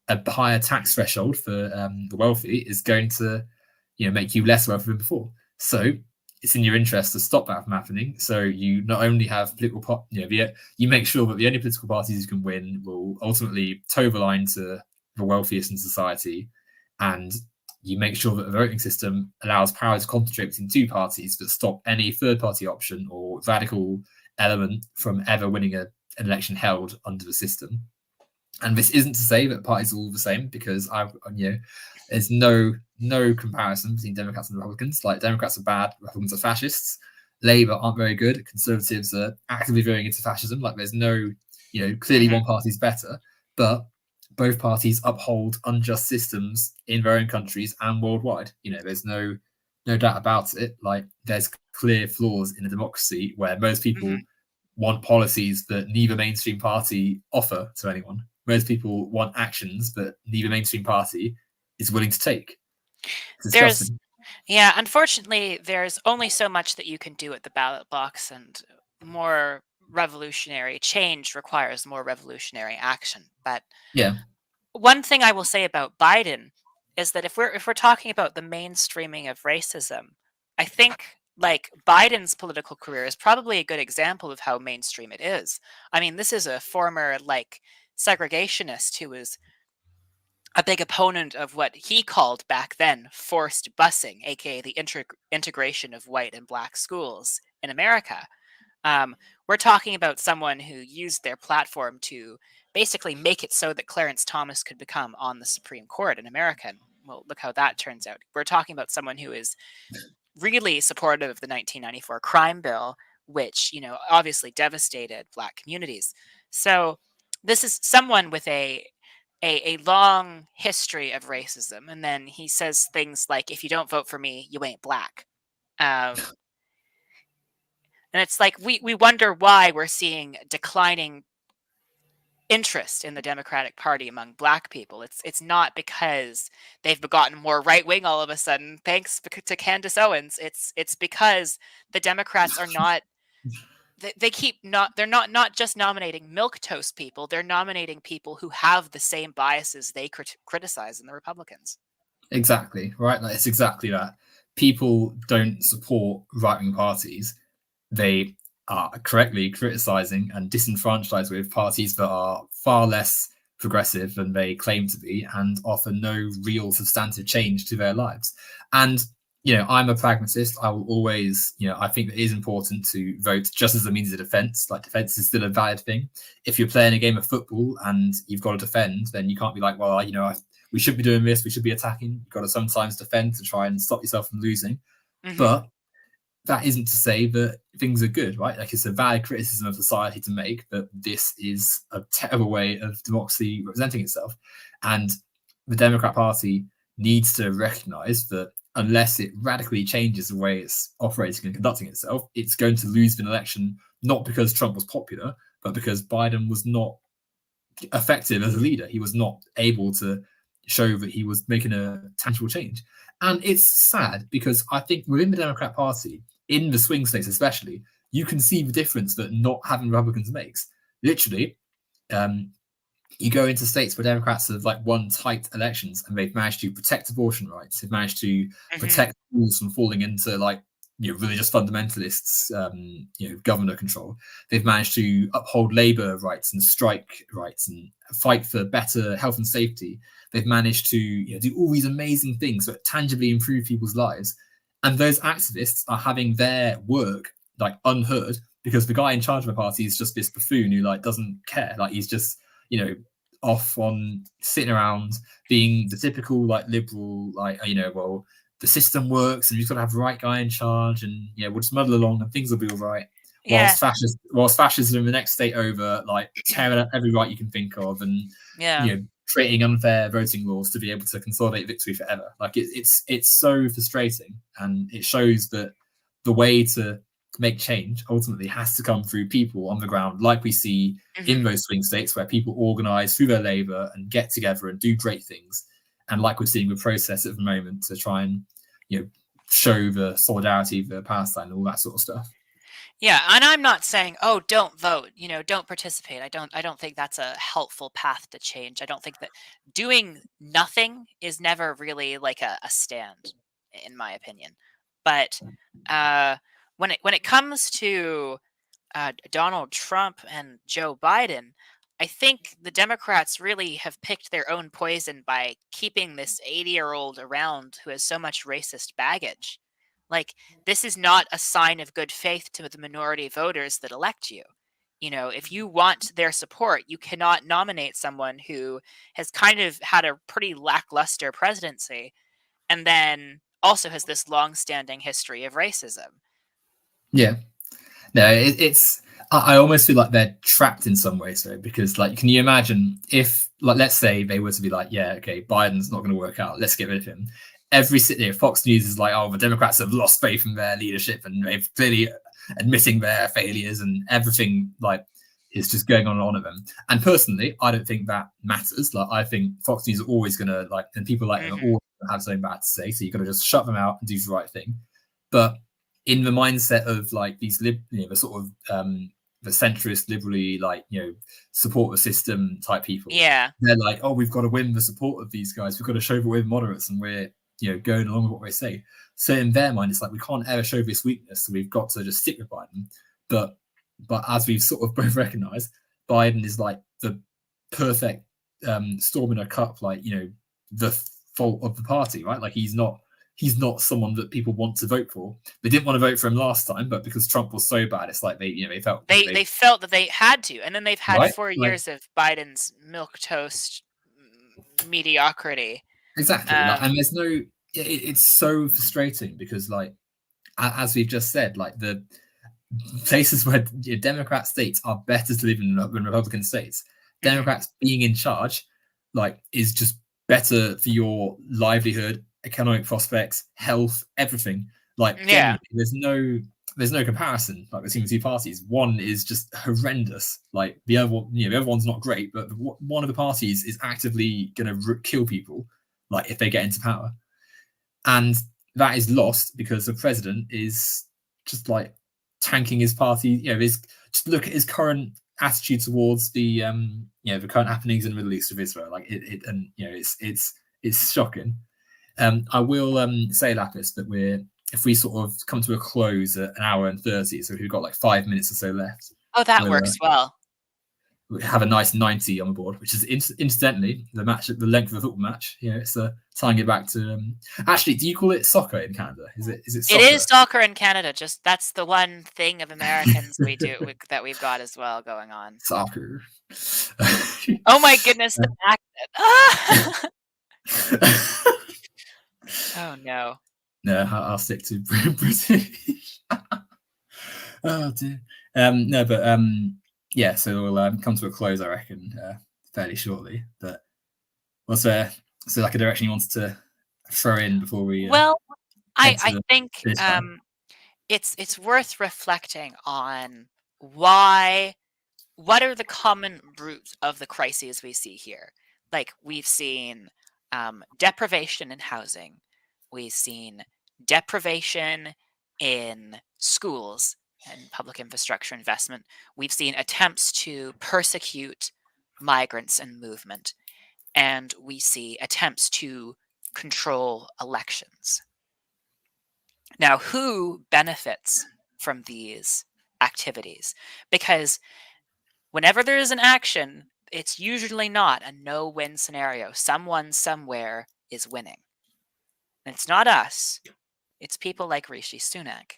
a higher tax threshold for the wealthy is going to, make you less wealthy than before. So it's in your interest to stop that from happening. So you not only have political, you make sure that the only political parties you can win will ultimately toe the line to the wealthiest in society, and you make sure that the voting system allows power to concentrate between two parties that stop any third party option or radical element from ever winning an election held under the system. And this isn't to say that parties are all the same, because there's no comparison between Democrats and Republicans. Like Democrats are bad, Republicans are fascists. Labour aren't very good. Conservatives are actively veering into fascism. Like there's no, clearly Hmm. one party's better, but both parties uphold unjust systems in their own countries and worldwide. There's no doubt about it. Like there's clear flaws in a democracy where most people Hmm. want policies that neither mainstream party offer to anyone. Most people want actions that neither mainstream party is willing to take. It's There's disgusting. Yeah, unfortunately, there's only so much that you can do at the ballot box, and more revolutionary change requires more revolutionary action. But Yeah. one thing I will say about Biden is that if we're talking about the mainstreaming of racism, I think like Biden's political career is probably a good example of how mainstream it is. I mean, this is a former like segregationist who was a big opponent of what he called back then forced busing, aka the integration of white and black schools in America. We're talking about someone who used their platform to basically make it so that Clarence Thomas could become on the Supreme Court in America. And, well, look how that turns out. We're talking about someone who is really supportive of the 1994 crime bill, which, obviously devastated black communities. So this is someone with a long history of racism, and then he says things like, "If you don't vote for me, you ain't black." Um, and it's like we wonder why we're seeing declining interest in the Democratic Party among black people. It's not because they've gotten more right wing all of a sudden, thanks to Candace Owens. It's because the Democrats are not. They keep not. They're not just nominating milk toast people. They're nominating people who have the same biases they criticize in the Republicans. Exactly, right? Like, it's exactly that. People don't support right-wing parties. They are correctly criticizing and disenfranchised with parties that are far less progressive than they claim to be and offer no real substantive change to their lives. And I'm a pragmatist. I will always, I think it is important to vote just as a means of defense. Like, defense is still a valid thing. If you're playing a game of football and you've got to defend, then you can't be like, well, we should be doing this, we should be attacking. You've got to sometimes defend to try and stop yourself from losing. Mm-hmm. But that isn't to say that things are good, right? Like, it's a valid criticism of society to make that this is a terrible way of democracy representing itself. And the Democrat Party needs to recognize that unless it radically changes the way it's operating and conducting itself, it's going to lose an election, not because Trump was popular, but because Biden was not effective as a leader. He was not able to show that he was making a tangible change. And it's sad because I think within the Democrat Party, in the swing states especially, you can see the difference that not having Republicans makes. Literally, you go into states where Democrats have won tight elections and they've managed to protect abortion rights. They've managed to protect schools from falling into religious fundamentalists, governor control. They've managed to uphold labor rights and strike rights and fight for better health and safety. They've managed to do all these amazing things that tangibly improve people's lives. And those activists are having their work unheard because the guy in charge of the party is just this buffoon who doesn't care. He's just off on sitting around being the typical liberal, well, the system works and you've got to have the right guy in charge and we'll just muddle along and things will be all right. Yeah. Whilst fascism in the next state over, tearing up every right you can think of and creating unfair voting laws to be able to consolidate victory forever. It's so frustrating, and it shows that the way to make change ultimately has to come through people on the ground, like we see in those swing states where people organize through their labor and get together and do great things. And like we're seeing the process at the moment to try and show the solidarity of Palestine and all that sort of stuff. Yeah, and I'm not saying, oh, don't vote, don't participate. I don't think that's a helpful path to change. I don't think that doing nothing is never really a stand, in my opinion. But when it comes to Donald Trump and Joe Biden, I think the Democrats really have picked their own poison by keeping this 80-year-old around who has so much racist baggage. This is not a sign of good faith to the minority voters that elect you. If you want their support, you cannot nominate someone who has kind of had a pretty lackluster presidency and then also has this long-standing history of racism. Yeah. No, it's I almost feel like they're trapped in some ways though, because can you imagine if let's say they were to be okay, Biden's not going to work out, let's get rid of him. Every city, Fox News is oh, the Democrats have lost faith in their leadership and they've clearly admitting their failures and everything is just going on and on at them. And personally, I don't think that matters. I think Fox News are always going to and people them are always gonna have something bad to say. So you've got to just shut them out and do the right thing. But in the mindset of these the sort of the centrist, liberally support the system type people, they're oh, we've got to win the support of these guys. We've got to show that we're moderates and we're going along with what they say. So in their mind, it's we can't ever show this weakness, so we've got to just stick with Biden. But as we've sort of both recognized, Biden is the perfect storm in a cup, the fault of the party, right? Like he's not someone that people want to vote for. They didn't want to vote for him last time, but because Trump was so bad, it's like they felt they felt that they had to, and then they've had right? 4 years of Biden's milquetoast mediocrity. Exactly. And there's no. It's so frustrating because, like, as we've just said, like the places where Democrat states are better to live in than Republican states. Democrats being in charge, like, is just better for your livelihood, economic prospects, health, everything. Like, genuinely, there's no comparison. Like between the two parties, one is just horrendous. Like the other one, the other one's not great, but one of the parties is actively going to kill people, like if they get into power, and that is lost because the president is just like tanking his party. Just look at his current attitude towards the the current happenings in the Middle East of Israel. Like it's shocking. I will say, Lapis, that if we sort of come to a close at 1:30, so we've got like 5 minutes or so left. Oh, that works well. We have a nice 90 on the board, which is incidentally the match at the length of a football match. It's tying it back to. Actually, do you call it soccer in Canada? Is it soccer? It is soccer in Canada. Just that's the one thing of Americans that we've got as well going on. Soccer. Oh my goodness, the accent. Oh no. No, I'll stick to British. Oh dear. No, but yeah, so we'll come to a close, I reckon, fairly shortly. But was there like a direction you wanted to throw in before we? Well, I think it's worth reflecting on what are the common roots of the crises we see here. Like we've seen deprivation in housing, we've seen deprivation in schools and public infrastructure investment. We've seen attempts to persecute migrants and movement, and we see attempts to control elections. Now, who benefits from these activities? Because whenever there is an action, it's usually not a no-win scenario. Someone somewhere is winning. And it's not us. It's people like Rishi Sunak.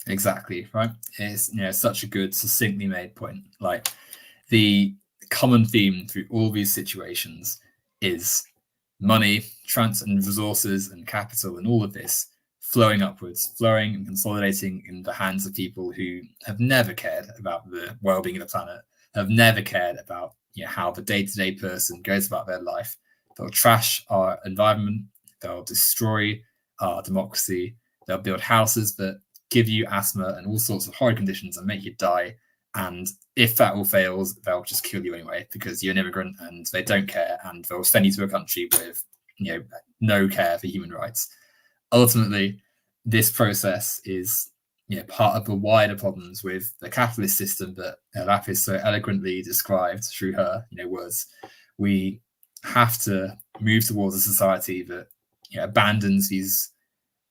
Exactly, right? It's such a good, succinctly made point. Like the common theme through all these situations is money, and resources and capital and all of this flowing upwards, flowing and consolidating in the hands of people who have never cared about the well-being of the planet, have never cared about how the day-to-day person goes about their life. They'll trash our environment, they'll destroy our democracy, they'll build houses that give you asthma and all sorts of horrid conditions and make you die. And if that all fails, they'll just kill you anyway because you're an immigrant and they don't care, and they'll send you to a country with no care for human rights. Ultimately, this process is part of the wider problems with the capitalist system that Lapis so eloquently described through her words. We have to move towards a society that abandons these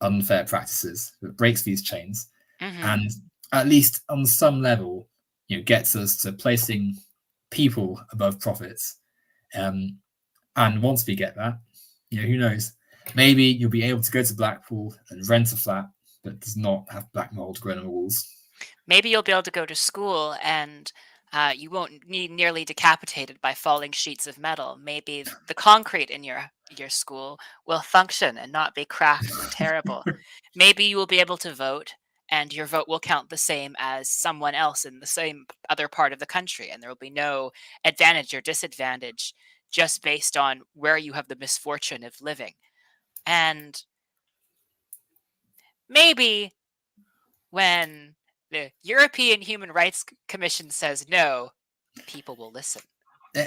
unfair practices, that breaks these chains, and at least on some level gets us to placing people above profits. And once we get that, who knows, maybe you'll be able to go to Blackpool and rent a flat that does not have black mold growing on the walls. Maybe you'll be able to go to school and you won't need nearly decapitated by falling sheets of metal. Maybe the concrete in your school will function and not be cracked and terrible. Maybe you will be able to vote and your vote will count the same as someone else in the same other part of the country, and there will be no advantage or disadvantage just based on where you have the misfortune of living. And maybe when the European Human Rights Commission says no, people will listen.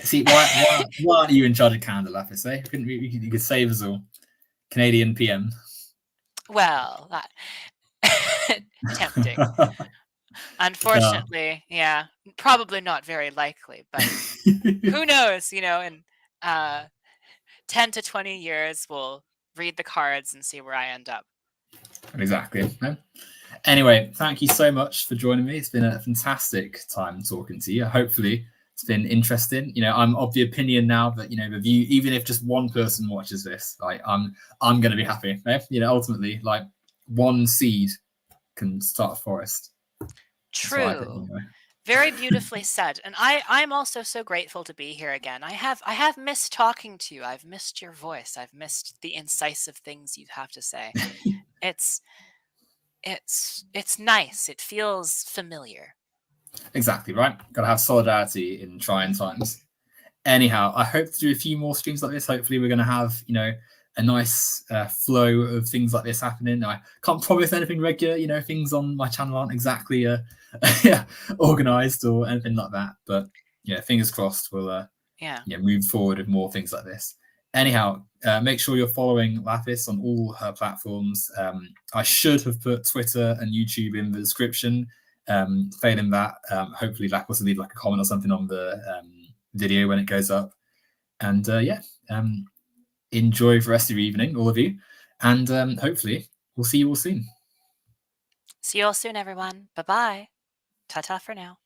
See, why aren't you in charge of Canada, Lapis? You could save us all. Canadian PM. Well, tempting. Unfortunately, yeah, probably not very likely, but who knows? In 10 to 20 years, we'll read the cards and see where I end up. Exactly. Anyway, thank you so much for joining me. It's been a fantastic time talking to you. Hopefully, It's been interesting. I'm of the opinion now that if you, even if just one person watches this, like I'm going to be happy. Ultimately, like one seed can start a forest. That's what I think. True. Very beautifully said. And I'm also so grateful to be here again. I have missed talking to you. I've missed your voice. I've missed the incisive things you have to say. It's nice. It feels familiar. Exactly, right? Got to have solidarity in trying times. Anyhow, I hope to do a few more streams like this. Hopefully we're going to have a nice flow of things like this happening. I can't promise anything regular. Things on my channel aren't exactly organized or anything like that, but fingers crossed we'll move forward with more things like this. Anyhow, make sure you're following Lapis on all her platforms. I should have put Twitter and YouTube in the description. Failing that, hopefully Lapis will leave like a comment or something on the video when it goes up. And enjoy the rest of your evening, all of you. And hopefully we'll see you all soon. See you all soon, everyone. Bye-bye. Ta-ta for now.